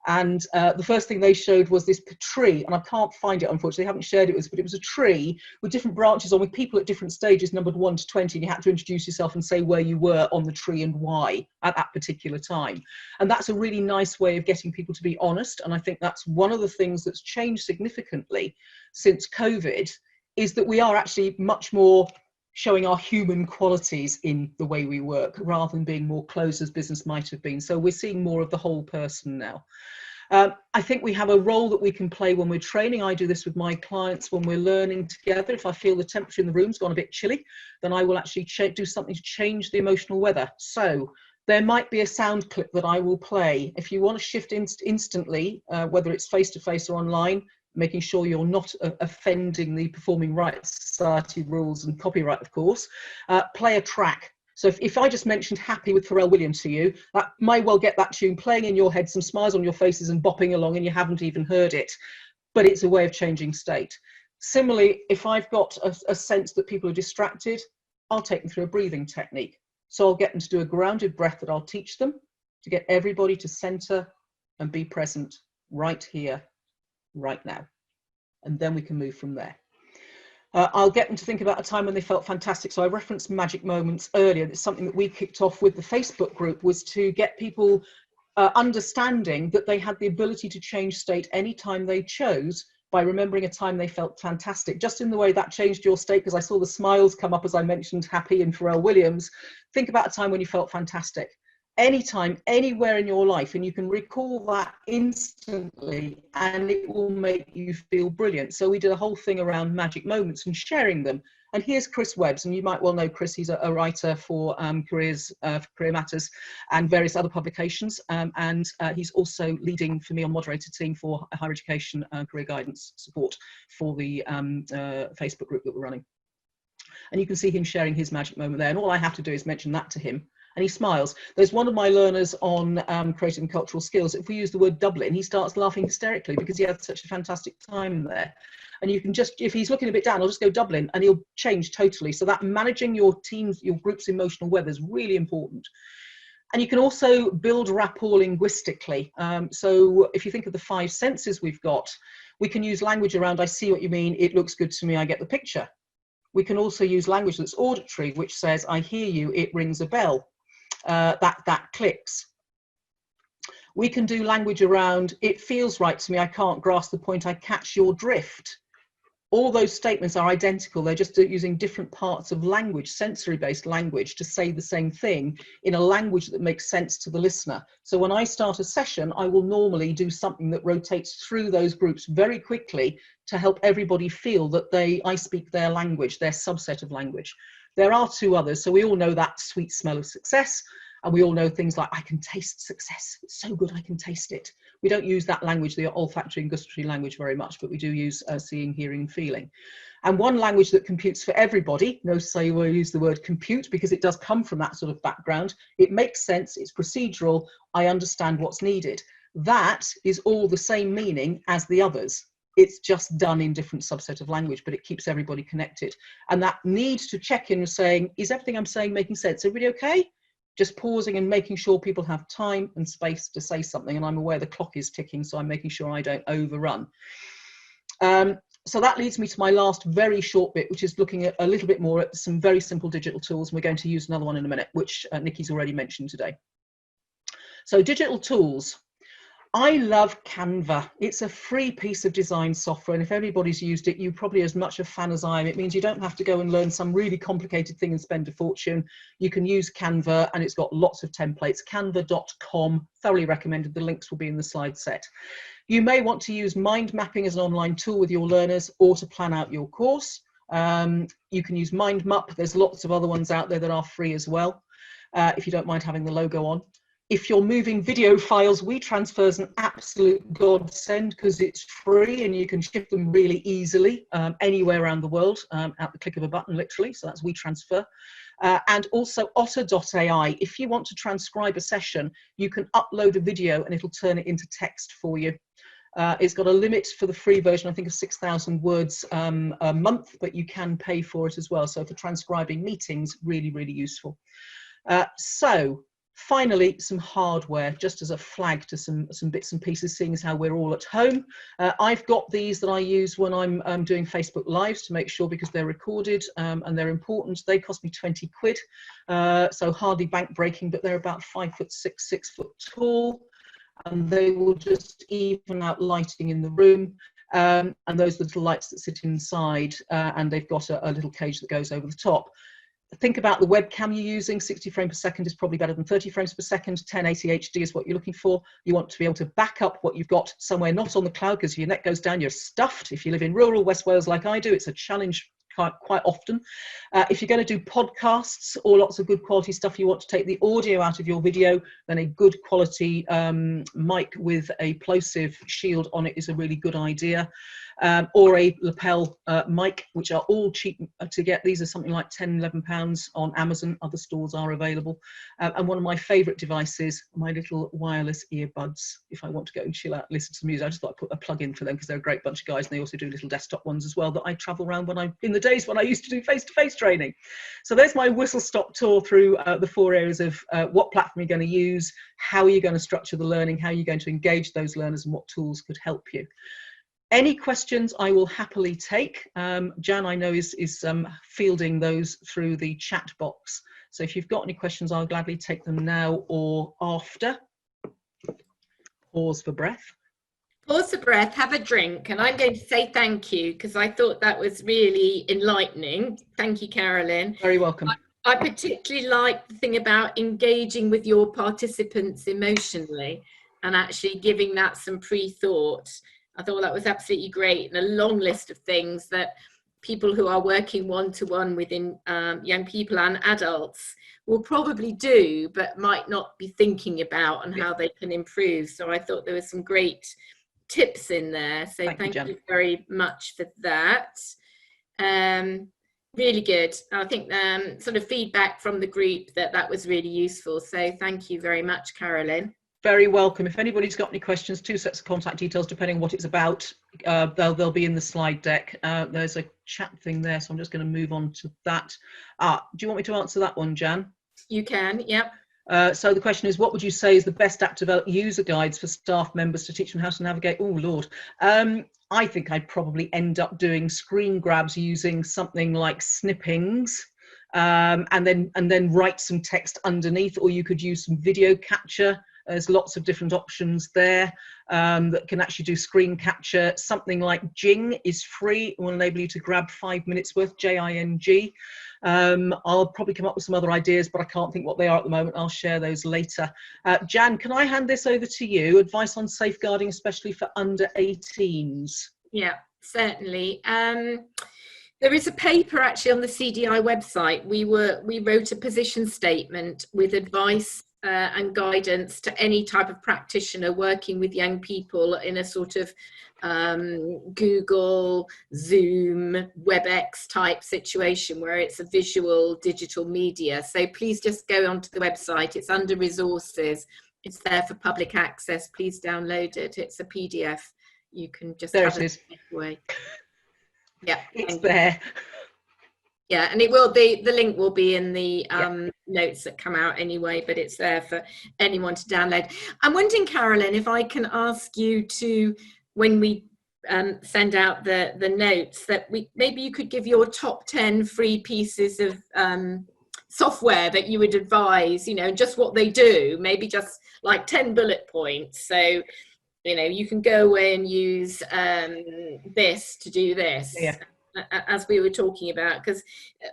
And the first thing they showed was this tree, and I can't find it unfortunately, I haven't shared it with us, but it was a tree with different branches on, with people at different stages numbered 1 to 20, and you had to introduce yourself and say where you were on the tree and why at that particular time. And that's a really nice way of getting people to be honest, and I think that's one of the things that's changed significantly since COVID, is that we are actually much more showing our human qualities in the way we work rather than being more closed as business might have been. So we're seeing more of the whole person now. I think we have a role that we can play when we're training. I do this with my clients when we're learning together. If I feel the temperature in the room's gone a bit chilly, then I will actually do something to change the emotional weather. So there might be a sound clip that I will play. If you want to shift instantly, whether it's face-to-face or online, making sure you're not offending the Performing Rights Society rules and copyright, of course, play a track. So if I just mentioned Happy with Pharrell Williams to you, that might well get that tune playing in your head, some smiles on your faces and bopping along, and you haven't even heard it. But it's a way of changing state. Similarly, if I've got a sense that people are distracted, I'll take them through a breathing technique. So I'll get them to do a grounded breath that I'll teach them to get everybody to center and be present right here, right now. And then we can move from there. I'll get them to think about a time when they felt fantastic. So I referenced magic moments earlier. It's something that we kicked off with the Facebook group, was to get people understanding that they had the ability to change state anytime they chose by remembering a time they felt fantastic. Just in the way that changed your state, because I saw the smiles come up as I mentioned Happy and Pharrell Williams. Think about a time when you felt fantastic. Anytime, anywhere in your life, and you can recall that instantly and it will make you feel brilliant. So we did a whole thing around magic moments and sharing them. And here's Chris Webbs, and you might well know Chris. He's a writer for Career Matters and various other publications, and he's also leading for me on moderator team for higher education career guidance support for the Facebook group that we're running. And you can see him sharing his magic moment there, and all I have to do is mention that to him and he smiles. There's one of my learners on creative and cultural skills. If we use the word Dublin, he starts laughing hysterically because he had such a fantastic time there. And you can just, if he's looking a bit down, I'll just go Dublin and he'll change totally. So that managing your team's, your group's emotional weather is really important. And you can also build rapport linguistically. So if you think of the 5 senses we've got, we can use language around, I see what you mean, it looks good to me, I get the picture. We can also use language that's auditory, which says, I hear you, it rings a bell. That clicks. We can do language around, it feels right to me, I can't grasp the point, I catch your drift. All those statements are identical, they're just using different parts of language, sensory-based language, to say the same thing in a language that makes sense to the listener. So when I start a session, I will normally do something that rotates through those groups very quickly to help everybody feel that I speak their language, their subset of language. There are 2 others, so we all know that sweet smell of success, and we all know things like, I can taste success, it's so good I can taste it. We don't use that language, the olfactory and gustatory language, very much, but we do use seeing, hearing and feeling. And one language that computes for everybody, notice I will use the word compute because it does come from that sort of background. It makes sense, it's procedural, I understand what's needed. That is all the same meaning as the others. It's just done in different subset of language, but it keeps everybody connected. And that need to check in and saying, is everything I'm saying making sense? Everybody okay? Just pausing and making sure people have time and space to say something. And I'm aware the clock is ticking, so I'm making sure I don't overrun. So that leads me to my last very short bit, which is looking at a little bit more at some very simple digital tools. And we're going to use another one in a minute, which Nikki's already mentioned today. So digital tools. I love Canva. It's a free piece of design software, and if everybody's used it, you're probably as much a fan as I am. It means you don't have to go and learn some really complicated thing and spend a fortune. You can use Canva, and it's got lots of templates. Canva.com, thoroughly recommended. The links will be in the slide set. You may want to use mind mapping as an online tool with your learners or to plan out your course. You can use MindMap. There's lots of other ones out there that are free as well, if you don't mind having the logo on. If you're moving video files, WeTransfer is an absolute godsend because it's free and you can ship them really easily anywhere around the world at the click of a button, literally. So that's WeTransfer. And also Otter.ai. If you want to transcribe a session, you can upload a video and it'll turn it into text for you. It's got a limit for the free version, I think, of 6,000 words a month, but you can pay for it as well. So for transcribing meetings, really, really useful. Finally, some hardware, just as a flag to some bits and pieces, seeing as how we're all at home. I've got these that I use when I'm doing Facebook Lives to make sure, because they're recorded and they're important. They cost me 20 quid, so hardly bank breaking, but they're about 5'6", 6 foot tall, and they will just even out lighting in the room. and those are the little lights that sit inside, and they've got a little cage that goes over the top. Think about the webcam you're using. 60 frames per second is probably better than 30 frames per second. 1080 HD is what you're looking for. You want to be able to back up what you've got somewhere not on the cloud, because if your net goes down, you're stuffed. If you live in rural West Wales like I do, it's a challenge quite often. If you're going to do podcasts or lots of good quality stuff, you want to take the audio out of your video, then a good quality mic with a plosive shield on it is a really good idea. Or a lapel mic, which are all cheap to get. These are something like £10–11 on Amazon. Other stores are available. And one of my favourite devices, my little wireless earbuds. If I want to go and chill out, listen to music, I just thought I'd put a plug in for them, because they're a great bunch of guys, and they also do little desktop ones as well that I travel around when I'm in the days when I used to do face-to-face training. So there's my whistle-stop tour through the 4 areas of what platform you're going to use, how are you going to structure the learning, how are you going to engage those learners, and what tools could help you. Any questions I will happily take. Jan, I know, is fielding those through the chat box. So if you've got any questions, I'll gladly take them now or after. Pause for breath. Pause for breath, have a drink, and I'm going to say thank you, because I thought that was really enlightening. Thank you, Carolyn. Very welcome. I particularly like the thing about engaging with your participants emotionally and actually giving that some pre-thought. I thought that was absolutely great, and a long list of things that people who are working one-to-one within young people and adults will probably do, but might not be thinking about, and how they can improve. So I thought there were some great tips in there. So thank you very much for that. Really good. I think sort of feedback from the group that was really useful. So thank you very much, Carolyn. Very welcome. If anybody's got any questions, 2 sets of contact details depending on what it's about. They'll be in the slide deck. There's a chat thing there, so I'm just going to move on to that. Do you want me to answer that one, Jan? You can, yep. So the question is, what would you say is the best app to develop user guides for staff members to teach them how to navigate? Oh, Lord. I think I'd probably end up doing screen grabs using something like Snippings, and then write some text underneath, or you could use some video capture. There's lots of different options there that can actually do screen capture. Something like Jing is free. It will enable you to grab 5 minutes worth, Jing. I'll probably come up with some other ideas, but I can't think what they are at the moment. I'll share those later. Jan, can I hand this over to you? Advice on safeguarding, especially for under 18s. Yeah, certainly. There is a paper actually on the CDI website. We wrote a position statement with advice and guidance to any type of practitioner working with young people in a sort of Google, Zoom, WebEx type situation where it's a visual digital media. So please just go onto the website. It's under resources. It's there for public access. Please download it. It's a PDF. You can just there have it is. Away. Yeah, it's there. Yeah, and it will be, the link will be in the notes that come out anyway, but it's there for anyone to download. I'm wondering, Carolyn, if I can ask you to, when we send out the notes, that maybe you could give your top 10 free pieces of software that you would advise, just what they do, maybe just like 10 bullet points. So, you can go away and use this to do this. Yeah. As we were talking about, because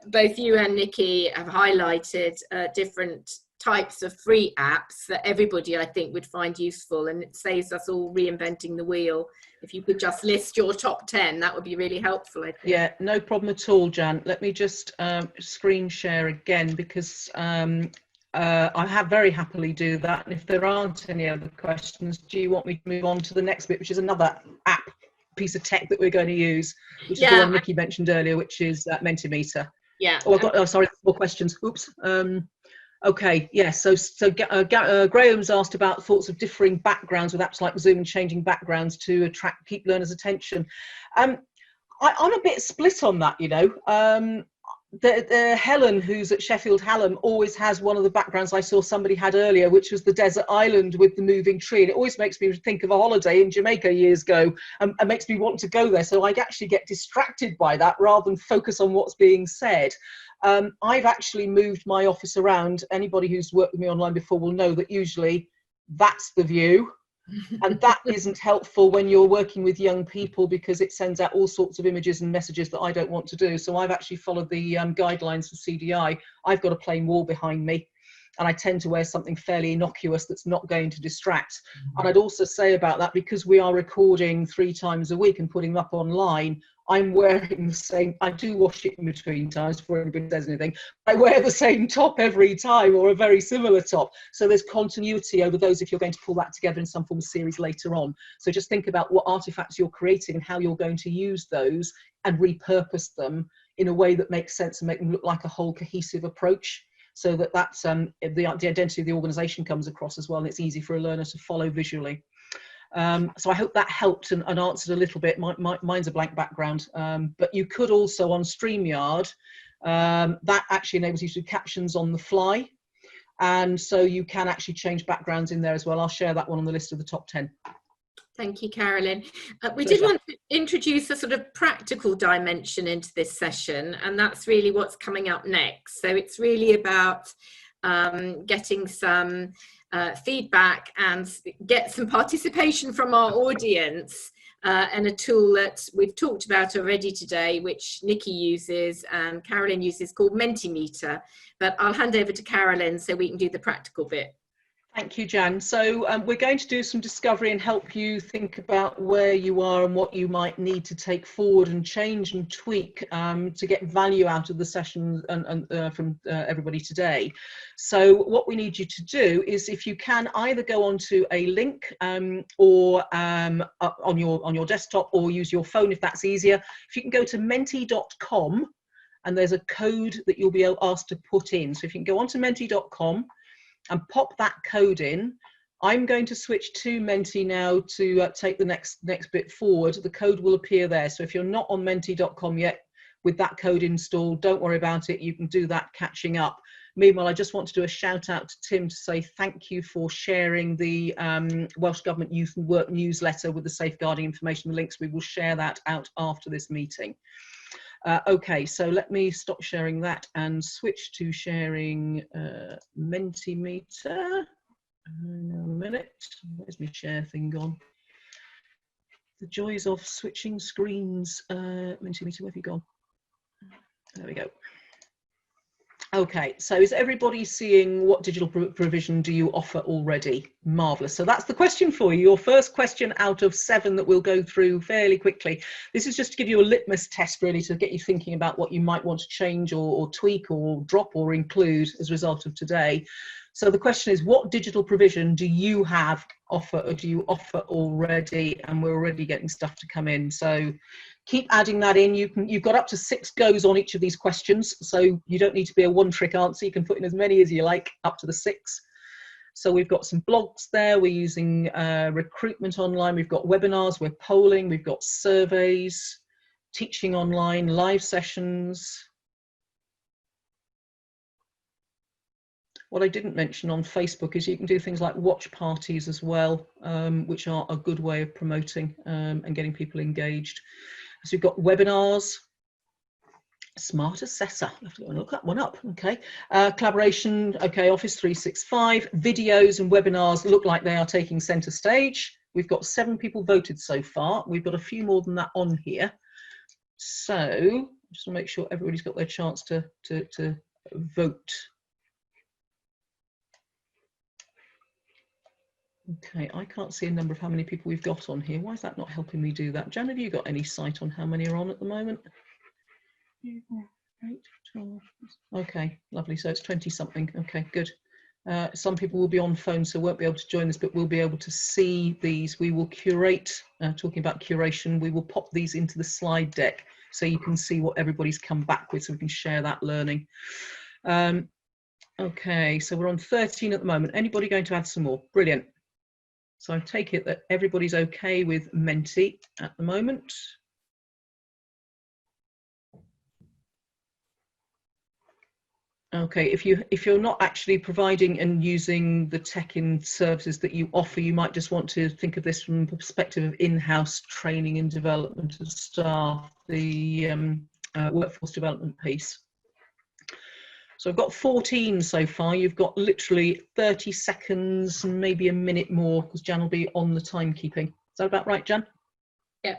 both you and Nikki have highlighted different types of free apps that everybody, I think, would find useful, and it saves us all reinventing the wheel. If you could just list your top 10, that would be really helpful, I think. Yeah, no problem at all, Jan. Let me just screen share again, because I have very happily do that. And if there aren't any other questions, do you want me to move on to the next bit, which is another app piece of tech that we're going to use, which is the one Nikki mentioned earlier, which is Mentimeter. Yeah. Oh, I've got, sorry, more questions. Oops. Okay, yeah, so Graham's asked about thoughts of differing backgrounds with apps like Zoom and changing backgrounds to keep learners' attention. I'm a bit split on that, The Helen, who's at Sheffield Hallam, always has one of the backgrounds I saw somebody had earlier, which was the desert island with the moving tree. And it always makes me think of a holiday in Jamaica years ago, and makes me want to go there. So I actually get distracted by that rather than focus on what's being said. I've actually moved my office around. Anybody who's worked with me online before will know that usually that's the view. And that isn't helpful when you're working with young people, because it sends out all sorts of images and messages that I don't want to do. So I've actually followed the guidelines for CDI. I've got a plain wall behind me, and I tend to wear something fairly innocuous that's not going to distract. And I'd also say about that, because we are recording 3 times a week and putting them up online, I'm wearing the same, I do wash it in between times before anybody says anything. I wear the same top every time, or a very similar top. So there's continuity over those if you're going to pull that together in some form of series later on. So just think about what artifacts you're creating and how you're going to use those and repurpose them in a way that makes sense and make them look like a whole cohesive approach. So that that's the identity of the organisation comes across as well, and it's easy for a learner to follow visually. So I hope that helped and answered a little bit. Mine's a blank background, but you could also on StreamYard, that actually enables you to do captions on the fly, and so you can actually change backgrounds in there as well. I'll share that one on the list of the top 10. Thank you, Carolyn. We did want to introduce a sort of practical dimension into this session, and that's really what's coming up next. So it's really about getting some feedback and get some participation from our audience, and a tool that we've talked about already today, which Nikki uses and Carolyn uses, called Mentimeter. But I'll hand over to Carolyn so we can do the practical bit. Thank you, Jan. So we're going to do some discovery and help you think about where you are and what you might need to take forward and change and tweak to get value out of the session and from everybody today. So what we need you to do is, if you can, either go onto a link or on your desktop, or use your phone if that's easier. If you can go to menti.com, and there's a code that you'll be asked to put in. So if you can go onto menti.com and pop that code in. I'm going to switch to Menti now to take the next bit forward. The code will appear there. So if you're not on menti.com yet with that code installed, don't worry about it. You can do that catching up. Meanwhile, I just want to do a shout out to Tim to say thank you for sharing the Welsh Government Youth and Work newsletter with the safeguarding information links. We will share that out after this meeting. Okay, so let me stop sharing that and switch to sharing Mentimeter. A minute, where's my share thing gone? The joys of switching screens. Mentimeter, where have you gone? There we go. Okay, so is everybody seeing what digital provision do you offer already? Marvellous. So that's the question for you. Your first question out of 7 that we'll go through fairly quickly. This is just to give you a litmus test, really, to get you thinking about what you might want to change or tweak or drop or include as a result of today. So the question is, what digital provision do you have offer, or do you offer already? And we're already getting stuff to come in. So keep adding that in. You've got up to 6 goes on each of these questions, so you don't need to be a one-trick answer. You can put in as many as you like, up to the 6. So we've got some blogs there. We're using recruitment online. We've got webinars. We're polling. We've got surveys, teaching online, live sessions. What I didn't mention on Facebook is you can do things like watch parties as well, which are a good way of promoting and getting people engaged. So we've got webinars, Smart Assessor, I have to go and look that one up, okay. Collaboration, okay, Office 365, videos and webinars look like they are taking centre stage. We've got 7 people voted so far. We've got a few more than that on here. So just to make sure everybody's got their chance to vote. Okay, I can't see a number of how many people we've got on here. Why is that not helping me do that? Jan, have you got any sight on how many are on at the moment? 8, 12. Okay, lovely. So it's 20 something. Okay, good. Some people will be on phone, so won't be able to join this, but we'll be able to see these. We will curate, talking about curation, we will pop these into the slide deck so you can see what everybody's come back with, so we can share that learning. Okay, so we're on 13 at the moment. Anybody going to add some more? Brilliant. So I take it that everybody's okay with Menti at the moment. Okay, if you're not actually providing and using the tech in services that you offer, you might just want to think of this from the perspective of in-house training and development of staff, the workforce development piece. So I've got 14 so far. You've got literally 30 seconds, maybe a minute more, because Jan will be on the timekeeping. Is that about right, Jan? Yeah.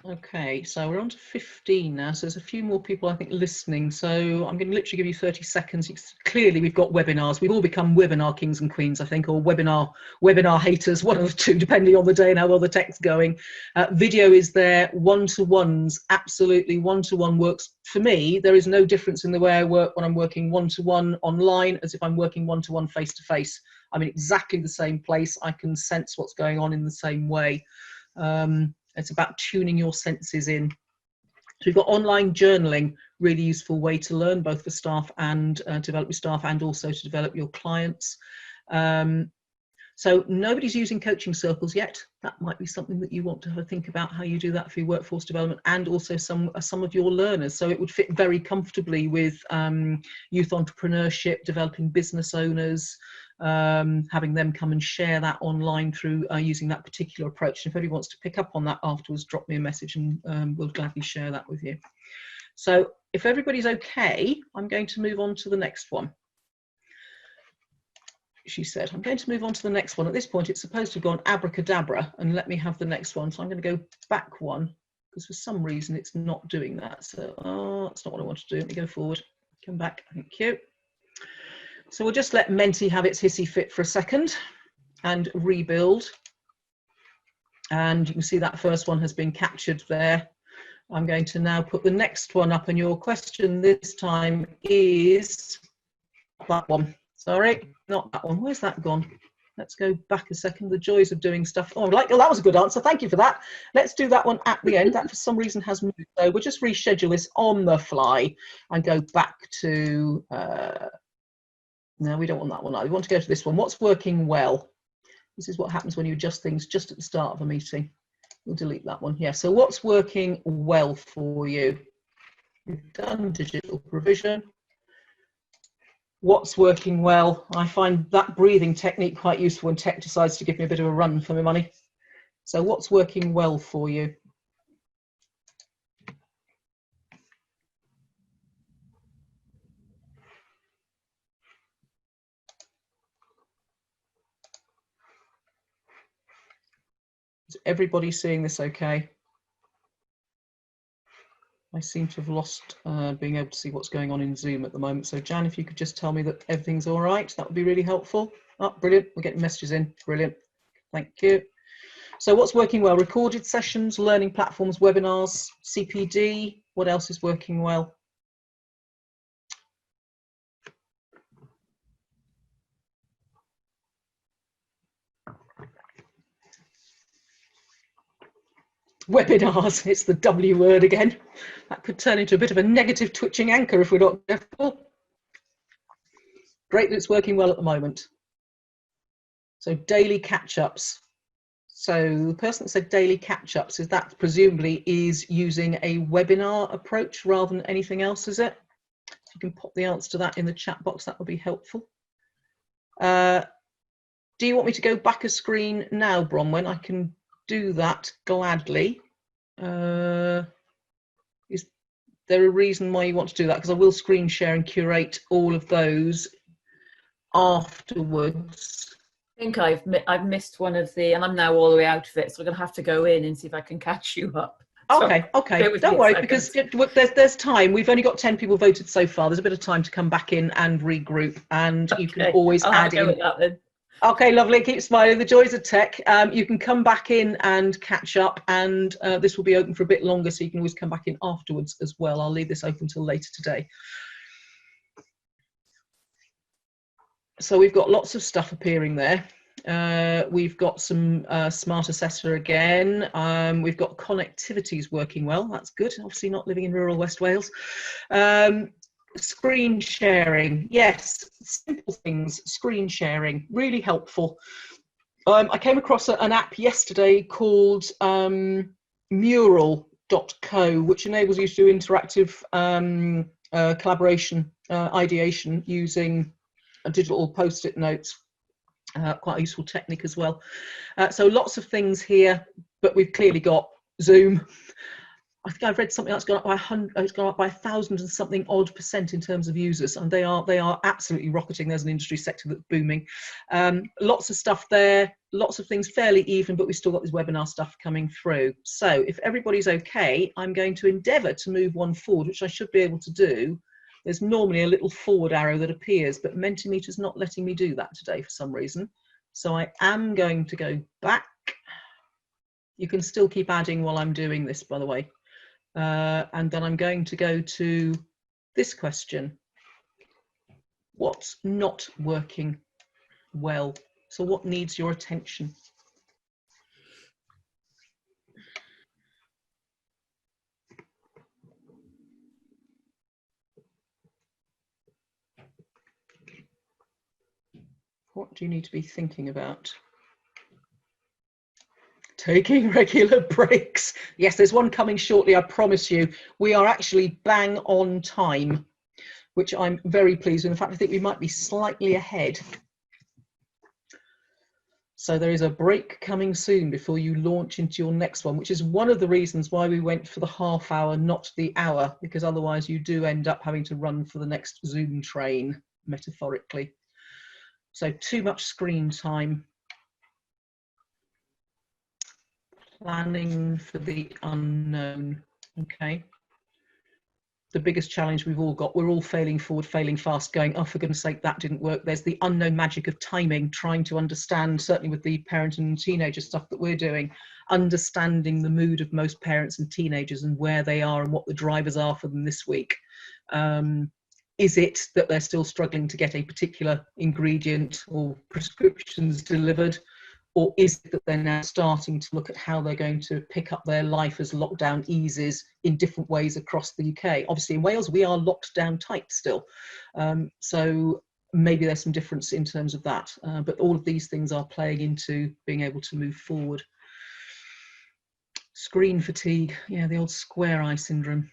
Okay, so we're on to 15 now, so there's a few more people I think listening, so I'm going to literally give you 30 seconds. Clearly we've got webinars. We've all become webinar kings and queens, I think, or webinar haters, one of the two, depending on the day and how well the tech's going. Video is there, one-to-ones, absolutely one-to-one works. For me, there is no difference in the way I work when I'm working one-to-one online as if I'm working one-to-one face-to-face. I'm in exactly the same place. I can sense what's going on in the same way. It's about tuning your senses in. So we've got online journaling, really useful way to learn, both for staff and develop your staff, and also to develop your clients. So nobody's using coaching circles yet. That might be something that you want to have a think about, how you do that for your workforce development, and also some of your learners. So it would fit very comfortably with youth entrepreneurship, developing business owners, having them come and share that online through using that particular approach. And if anybody wants to pick up on that afterwards, drop me a message and we'll gladly share that with you. So if everybody's okay, I'm going to move on to the next one. She said, I'm going to move on to the next one. At this point, it's supposed to have gone abracadabra and let me have the next one. So I'm going to go back one, because for some reason it's not doing that. So that's not what I want to do. Let me go forward, come back. Thank you. So we'll just let Menti have its hissy fit for a second and rebuild. And you can see that first one has been captured there. I'm going to now put the next one up, and your question this time is that one. Sorry, not that one. Where's that gone? Let's go back a second. The joys of doing stuff. Oh, that was a good answer. Thank you for that. Let's do that one at the end. That for some reason has moved. So we'll just reschedule this on the fly and go back to... no, we don't want that one. We want to go to this one. What's working well? This is what happens when you adjust things just at the start of a meeting. We'll delete that one. Yeah, so what's working well for you? We've done digital provision. What's working well? I find that breathing technique quite useful when tech decides to give me a bit of a run for my money. So what's working well for you? Is everybody seeing this okay? I seem to have lost being able to see what's going on in Zoom at the moment. So Jan, if you could just tell me that everything's all right, that would be really helpful. Oh, brilliant. We're getting messages in. Brilliant. Thank you. So what's working well? Recorded sessions, learning platforms, webinars, CPD. What else is working well? Webinars, it's the W word again. That could turn into a bit of a negative twitching anchor if we're not careful. Great that it's working well at the moment. So daily catch-ups. So the person that said daily catch-ups, is that presumably is using a webinar approach rather than anything else, is it? If you can pop the answer to that in the chat box, that would be helpful. Do you want me to go back a screen now, Bronwyn? I can do that gladly. Is there a reason why you want to do that? Because I will screen share and curate all of those afterwards. I think I've missed one of the, and I'm now all the way out of it, so I'm going to have to go in and see if I can catch you up. Okay, so, okay, don't worry, because there's time. We've only got 10 people voted so far. There's a bit of time to come back in and regroup, and you can always add in. That, then. Okay, lovely. Keep smiling. The joys of tech. You can come back in and catch up, and this will be open for a bit longer, so you can always come back in afterwards as well. I'll leave this open till later today. So we've got lots of stuff appearing there. We've got some smart assessor again. We've got connectivities working well. That's good. Obviously not living in rural West Wales. Screen sharing, yes, simple things. Screen sharing, really helpful. I came across an app yesterday called mural.co, which enables you to do interactive collaboration, ideation using digital post-it notes. Quite a useful technique as well. So lots of things here, but we've clearly got Zoom. I think I've read something that's gone up by 100, it's gone up by 1,000 and something odd % in terms of users, and they are absolutely rocketing. There's an industry sector that's booming. Lots of stuff there, lots of things fairly even, but we've still got this webinar stuff coming through. So if everybody's okay, I'm going to endeavour to move one forward, which I should be able to do. There's normally a little forward arrow that appears, but Mentimeter's not letting me do that today for some reason. So I am going to go back. You can still keep adding while I'm doing this, by the way. And then I'm going to go to this question. What's not working well? So what needs your attention? What do you need to be thinking about? Taking regular breaks. Yes, there's one coming shortly, I promise you. We are actually bang on time, which I'm very pleased with. In fact, I think we might be slightly ahead. So there is a break coming soon before you launch into your next one, which is one of the reasons why we went for the half hour, not the hour, because otherwise you do end up having to run for the next Zoom train, metaphorically. So too much screen time. Planning for the unknown. Okay. The biggest challenge we've all got, we're all failing forward, failing fast, going, oh, for goodness sake, that didn't work. There's the unknown magic of timing, trying to understand, certainly with the parent and teenager stuff that we're doing, understanding the mood of most parents and teenagers and where they are and what the drivers are for them this week. Is it that they're still struggling to get a particular ingredient or prescriptions delivered? Or is it that they're now starting to look at how they're going to pick up their life as lockdown eases in different ways across the UK? Obviously in Wales, we are locked down tight still. So maybe there's some difference in terms of that. But all of these things are playing into being able to move forward. Screen fatigue, yeah, the old square eye syndrome.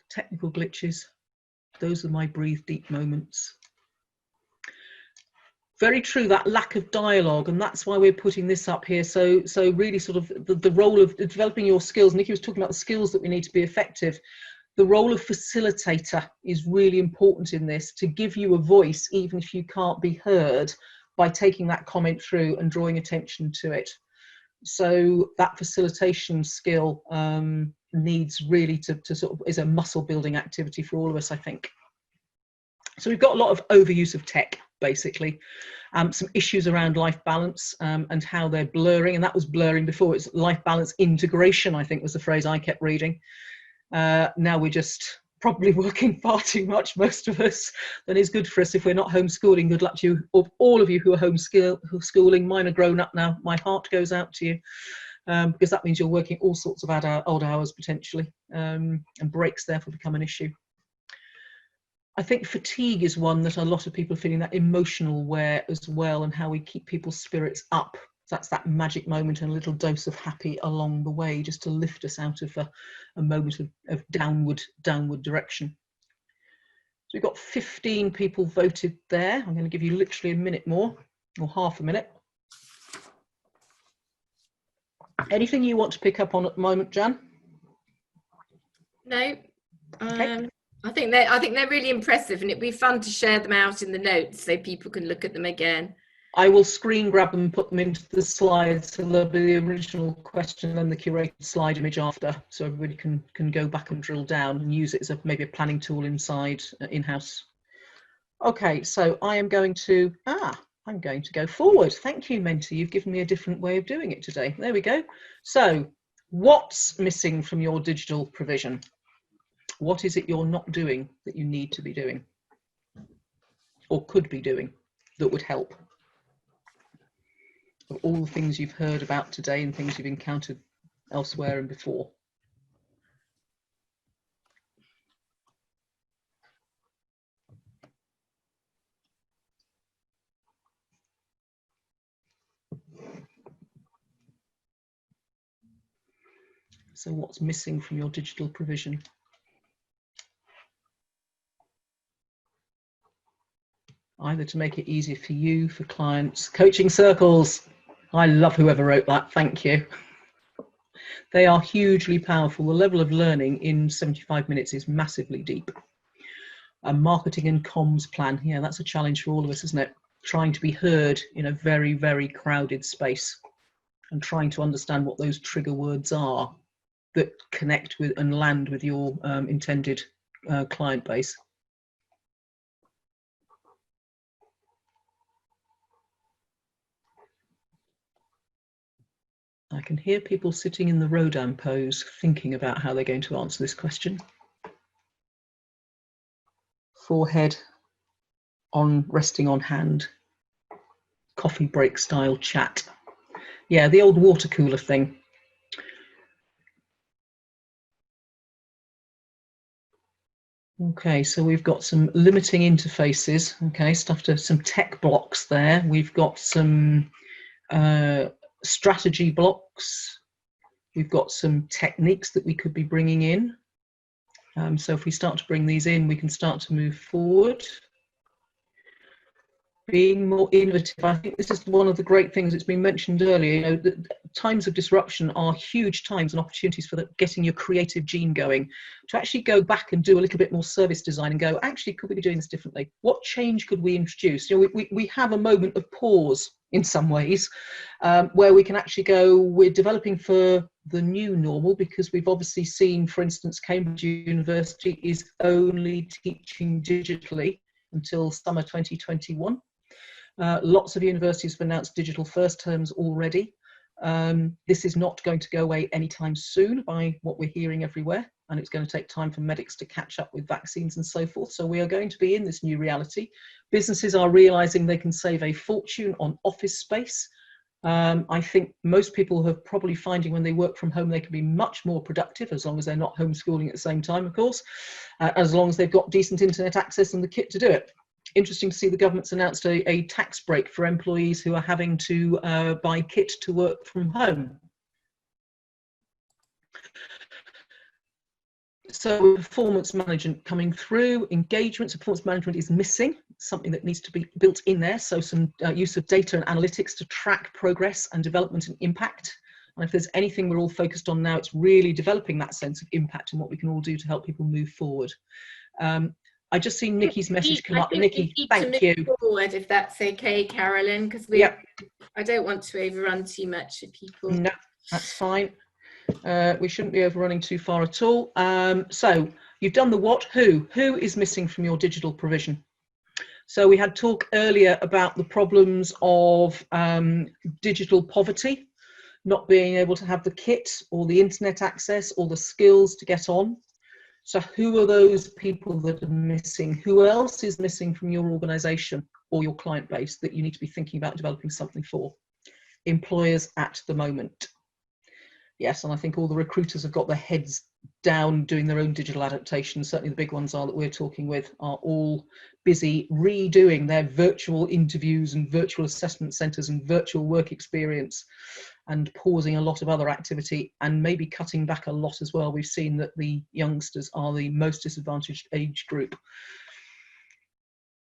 Technical glitches, those are my breathe deep moments. Very true, that lack of dialogue, and that's why we're putting this up here. So really sort of the role of developing your skills. Nikki was talking about the skills that we need to be effective. The role of facilitator is really important in this, to give you a voice even if you can't be heard, by taking that comment through and drawing attention to it. So that facilitation skill needs really to sort of, is a muscle building activity for all of us, I think. So we've got a lot of overuse of tech, basically. Some issues around life balance and how they're blurring, and that was blurring before. It's life balance integration, I think was the phrase I kept reading. Now we're just probably working far too much, most of us, than is good for us if we're not homeschooling. Good luck to you, all of you who are homeschooling. Mine are grown up now. My heart goes out to you, because that means you're working all sorts of odd hours potentially, and breaks therefore become an issue. I think fatigue is one that a lot of people are feeling, that emotional wear as well, and how we keep people's spirits up. That's that magic moment and a little dose of happy along the way, just to lift us out of a moment of downward direction. So we've got 15 people voted there. I'm going to give you literally a minute more, or half a minute. Anything you want to pick up on at the moment, Jan? No. Okay. I think they're really impressive, and it'd be fun to share them out in the notes so people can look at them again. I will screen grab them and put them into the slides, so there'll be the original question and the curated slide image after, so everybody can go back and drill down and use it as maybe a planning tool inside in-house. Okay, so I'm going to go forward. Thank you, Menti. You've given me a different way of doing it today. There we go. So what's missing from your digital provision? What is it you're not doing that you need to be doing or could be doing that would help? Of all the things you've heard about today and things you've encountered elsewhere and before. So what's missing from your digital provision? either to make it easier for you, for clients. Coaching circles. I love whoever wrote that. Thank you. They are hugely powerful. The level of learning in 75 minutes is massively deep. A marketing and comms plan. Yeah, that's a challenge for all of us, isn't it? Trying to be heard in a very, very crowded space and trying to understand what those trigger words are that connect with and land with your intended client base. I can hear people sitting in the Rodin pose thinking about how they're going to answer this question. Forehead on resting on hand. Coffee break style chat. Yeah, the old water cooler thing. Okay, so we've got some limiting interfaces. Okay, stuff to some tech blocks there. We've got some strategy blocks. We've got some techniques that we could be bringing in. So if we start to bring these in, we can start to move forward. Being more innovative. I think this is one of the great things that's been mentioned earlier. You know, the times of disruption are huge times and opportunities for getting your creative gene going. To actually go back and do a little bit more service design and go, actually, could we be doing this differently? What change could we introduce? You know, we have a moment of pause in some ways, where we can actually go, we're developing for the new normal, because we've obviously seen, for instance, Cambridge University is only teaching digitally until summer 2021. Lots of universities have announced digital first terms already. This is not going to go away anytime soon by what we're hearing everywhere, and it's going to take time for medics to catch up with vaccines and so forth. So we are going to be in this new reality. Businesses are realizing they can save a fortune on office space. I think most people are probably finding when they work from home, they can be much more productive, as long as they're not homeschooling at the same time, of course, as long as they've got decent internet access and the kit to do it. Interesting to see the government's announced a tax break for employees who are having to buy kit to work from home. So performance management coming through, engagement, performance management is missing, something that needs to be built in there. So some use of data and analytics to track progress and development and impact. And if there's anything we're all focused on now, it's really developing that sense of impact and what we can all do to help people move forward. I just seen Nikki's message come up. Nikki, thank you. Forward, if that's okay, Carolyn, because I don't want to overrun too much for people. No, that's fine. We shouldn't be overrunning too far at all. So you've done the what, who is missing from your digital provision? So we had talk earlier about the problems of digital poverty, not being able to have the kit or the internet access or the skills to get on. So who are those people that are missing? Who else is missing from your organization or your client base that you need to be thinking about developing something for? Employers at the moment. Yes, and I think all the recruiters have got their heads down doing their own digital adaptations. Certainly the big ones are that we're talking with are all busy redoing their virtual interviews and virtual assessment centres and virtual work experience, and pausing a lot of other activity and maybe cutting back a lot as well. We've seen that the youngsters are the most disadvantaged age group.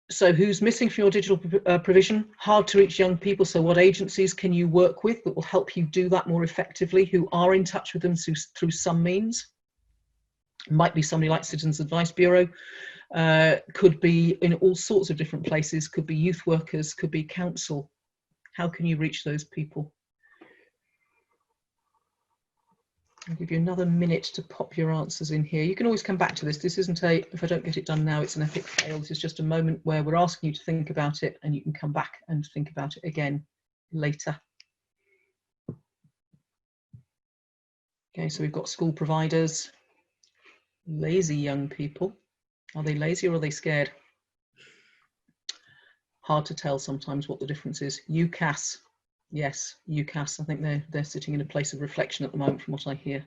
So who's missing from your digital provision? Hard to reach young people. So what agencies can you work with that will help you do that more effectively, who are in touch with them through some means? It might be somebody like Citizens Advice Bureau, could be in all sorts of different places, could be youth workers, could be council. How can you reach those people? I'll give you another minute to pop your answers in here. You can always come back to this. This isn't a, if I don't get it done now, it's an epic fail. This is just a moment where we're asking you to think about it, and you can come back and think about it again later. Okay, so we've got school providers, lazy young people. Are they lazy or are they scared? Hard to tell sometimes what the difference is. UCAS. Yes, UCAS. I think they're sitting in a place of reflection at the moment from what I hear.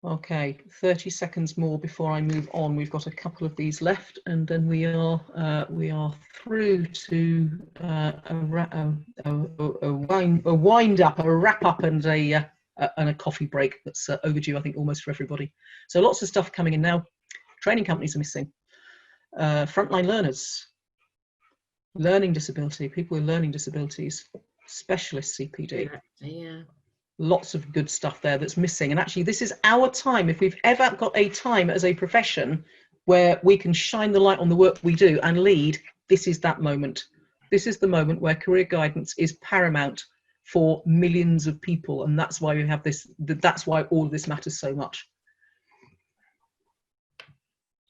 Okay, 30 seconds more before I move on. We've got a couple of these left, and then we are through to a wind up, a wrap up, and a coffee break that's overdue, I think, almost for everybody. So lots of stuff coming in now. Training companies are missing. frontline learners, learning disability, people with learning disabilities, specialist CPD. Yeah. Lots of good stuff there that's missing. And actually, this is our time. If we've ever got a time as a profession where we can shine the light on the work we do and lead, this is that moment. This is the moment where career guidance is paramount for millions of people. And that's why we have this, that's why all of this matters so much.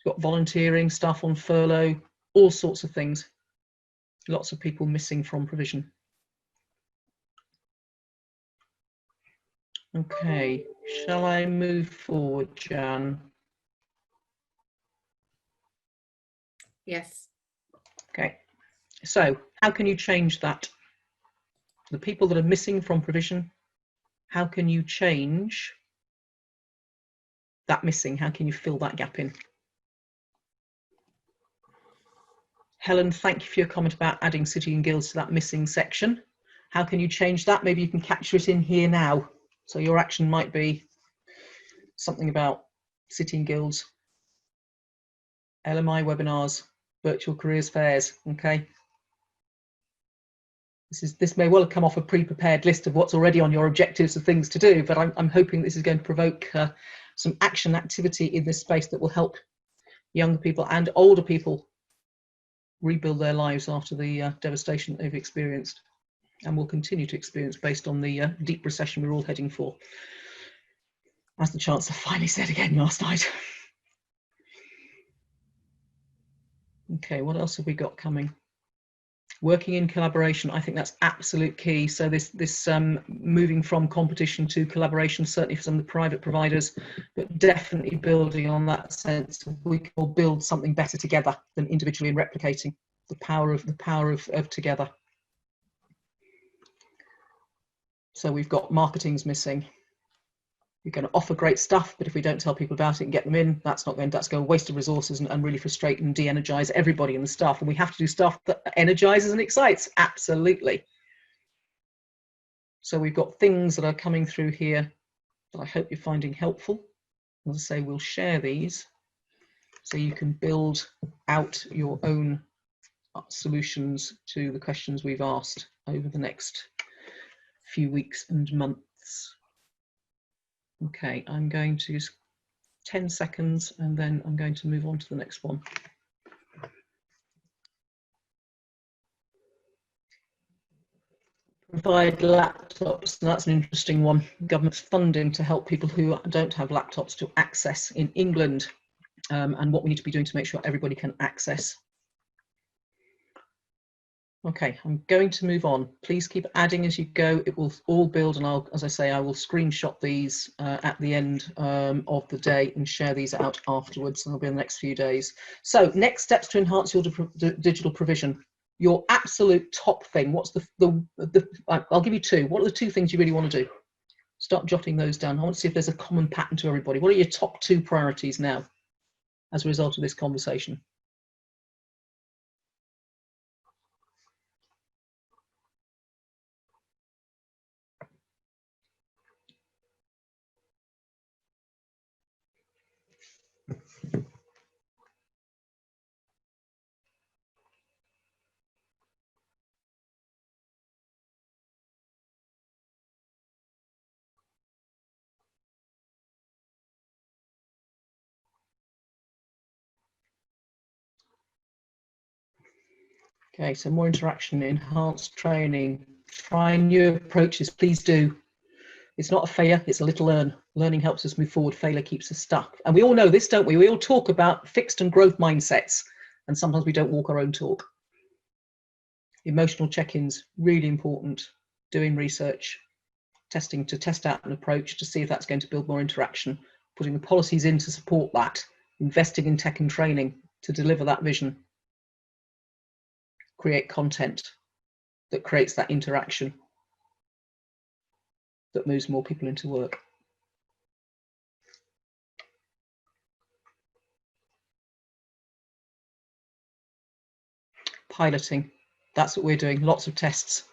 We've got volunteering, staff on furlough, all sorts of things. Lots of people missing from provision. Okay, shall I move forward, Jan? Yes. Okay, so how can you change that? The people that are missing from provision, how can you change that missing? How can you fill that gap in? Helen, thank you for your comment about adding City and Guilds to that missing section. How can you change that? Maybe you can capture it in here now. So your action might be something about City and Guilds, LMI webinars, virtual careers fairs, okay? This may well have come off a pre-prepared list of what's already on your objectives of things to do, but I'm hoping this is going to provoke some action activity in this space that will help younger people and older people rebuild their lives after the devastation they've experienced and will continue to experience based on the deep recession we're all heading for. As the Chancellor finally said again last night. Okay, what else have we got coming? Working in collaboration, I think that's absolute key. So this moving from competition to collaboration, certainly for some of the private providers, but definitely building on that sense we can all build something better together than individually and replicating. The power of together. So we've got marketing's missing. We're going to offer great stuff, but if we don't tell people about it and get them in, that's going to waste of resources and really frustrate and de-energize everybody in the staff. And we have to do stuff that energizes and excites, absolutely. So we've got things that are coming through here that I hope you're finding helpful. As I say, we'll share these so you can build out your own solutions to the questions we've asked over the next few weeks and months. Okay, I'm going to use 10 seconds and then I'm going to move on to the next one. Provide laptops, that's an interesting one. Government's funding to help people who don't have laptops to access in England, and what we need to be doing to make sure everybody can access. Okay, I'm going to move on. Please keep adding as you go. It will all build, and as I say, I will screenshot these at the end of the day and share these out afterwards, and they'll be in the next few days. So, next steps to enhance your digital provision. Your absolute top thing. What's I'll give you two. What are the two things you really want to do? Start jotting those down. I want to see if there's a common pattern to everybody. What are your top two priorities now as a result of this conversation? Okay, so more interaction, enhanced training, try new approaches, please do. It's not a failure, it's a little learn. Learning helps us move forward, failure keeps us stuck. And we all know this, don't we? We all talk about fixed and growth mindsets, and sometimes we don't walk our own talk. Emotional check-ins, really important. Doing research, testing to test out an approach to see if that's going to build more interaction, putting the policies in to support that, investing in tech and training to deliver that vision. Create content that creates that interaction that moves more people into work. Piloting, that's what we're doing, lots of tests.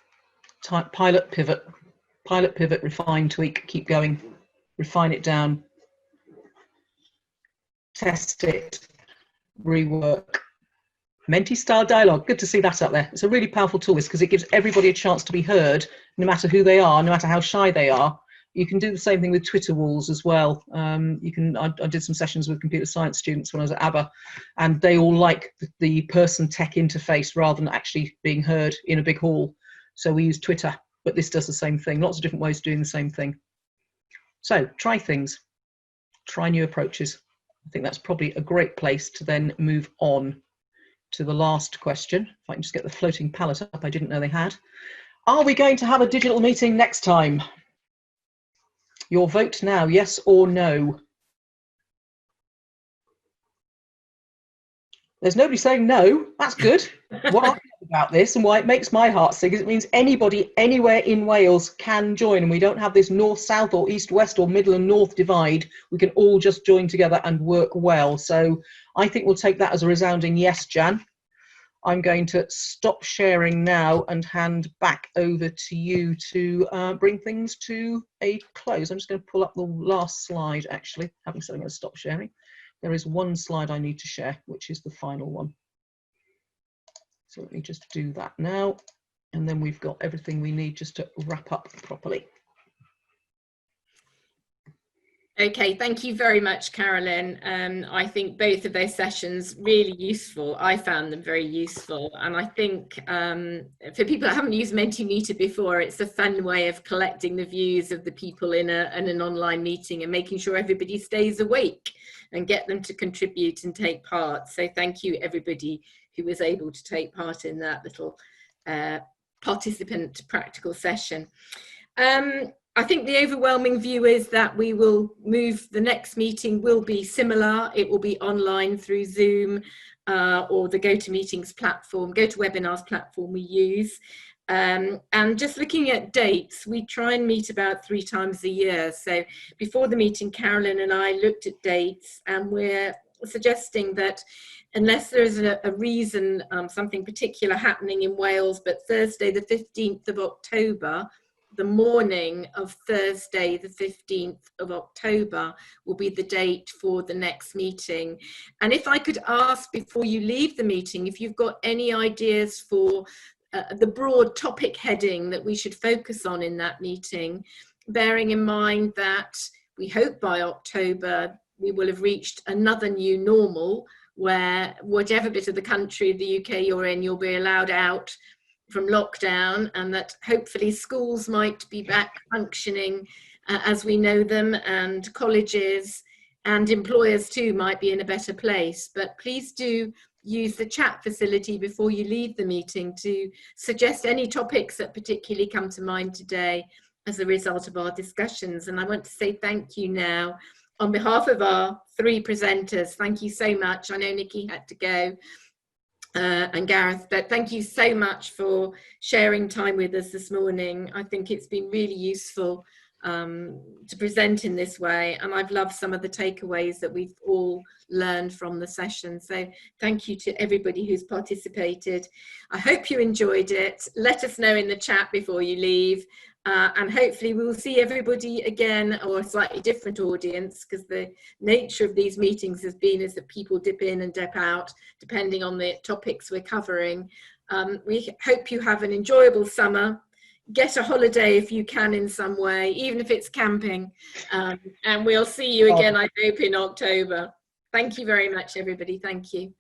Pilot, pivot, refine, tweak, keep going, refine it down, test it, rework, Menti-style dialogue. Good to see that up there. It's a really powerful tool, this, because it gives everybody a chance to be heard, no matter who they are, no matter how shy they are. You can do the same thing with Twitter walls as well. I did some sessions with computer science students when I was at ABBA, and they all like the person tech interface rather than actually being heard in a big hall. So we use Twitter, but this does the same thing. Lots of different ways of doing the same thing. So try things, try new approaches. I think that's probably a great place to then move on to the last question. If I can just get the floating palette up, I didn't know they had. Are we going to have a digital meeting next time? Your vote now, yes or no. There's nobody saying no. That's good. What I love about this and why it makes my heart sing is it means anybody anywhere in Wales can join, and we don't have this north-south or east-west or middle and north divide. We can all just join together and work well. So I think we'll take that as a resounding yes, Jan. I'm going to stop sharing now and hand back over to you to bring things to a close. I'm just going to pull up the last slide, actually. Having said I'm going to stop sharing, there is one slide I need to share, which is the final one. So let me just do that now. And then we've got everything we need just to wrap up properly. Okay, thank you very much, Carolyn. I think both of those sessions really useful. I found them very useful, and I think for people that haven't used Mentimeter before, it's a fun way of collecting the views of the people in an online meeting and making sure everybody stays awake and get them to contribute and take part. So thank you, everybody who was able to take part in that little participant practical session. I think the overwhelming view is that we will move, the next meeting will be similar. It will be online through Zoom or the GoToMeetings platform, GoToWebinars platform we use. And just looking at dates, we try and meet about 3 times a year. So before the meeting, Carolyn and I looked at dates, and we're suggesting that unless there's a reason, something particular happening in Wales, but Thursday the 15th of October, the morning of Thursday, the 15th of October, will be the date for the next meeting. And if I could ask before you leave the meeting, if you've got any ideas for the broad topic heading that we should focus on in that meeting, bearing in mind that we hope by October we will have reached another new normal where whatever bit of the country, the UK you're in, you'll be allowed out from lockdown, and that hopefully schools might be back functioning as we know them, and colleges and employers too might be in a better place. But please do use the chat facility before you leave the meeting to suggest any topics that particularly come to mind today as a result of our discussions. And I want to say thank you now on behalf of our 3 presenters. Thank you so much. I know Nikki had to go. And Gareth, but thank you so much for sharing time with us this morning. I think it's been really useful to present in this way, and I've loved some of the takeaways that we've all learned from the session. So thank you to everybody who's participated. I hope you enjoyed it. Let us know in the chat before you leave. And hopefully we'll see everybody again, or a slightly different audience, because the nature of these meetings has been is that people dip in and dip out depending on the topics we're covering. We hope you have an enjoyable summer. Get a holiday if you can in some way, even if it's camping. And we'll see you again, I hope, in October. Thank you very much, everybody. Thank you.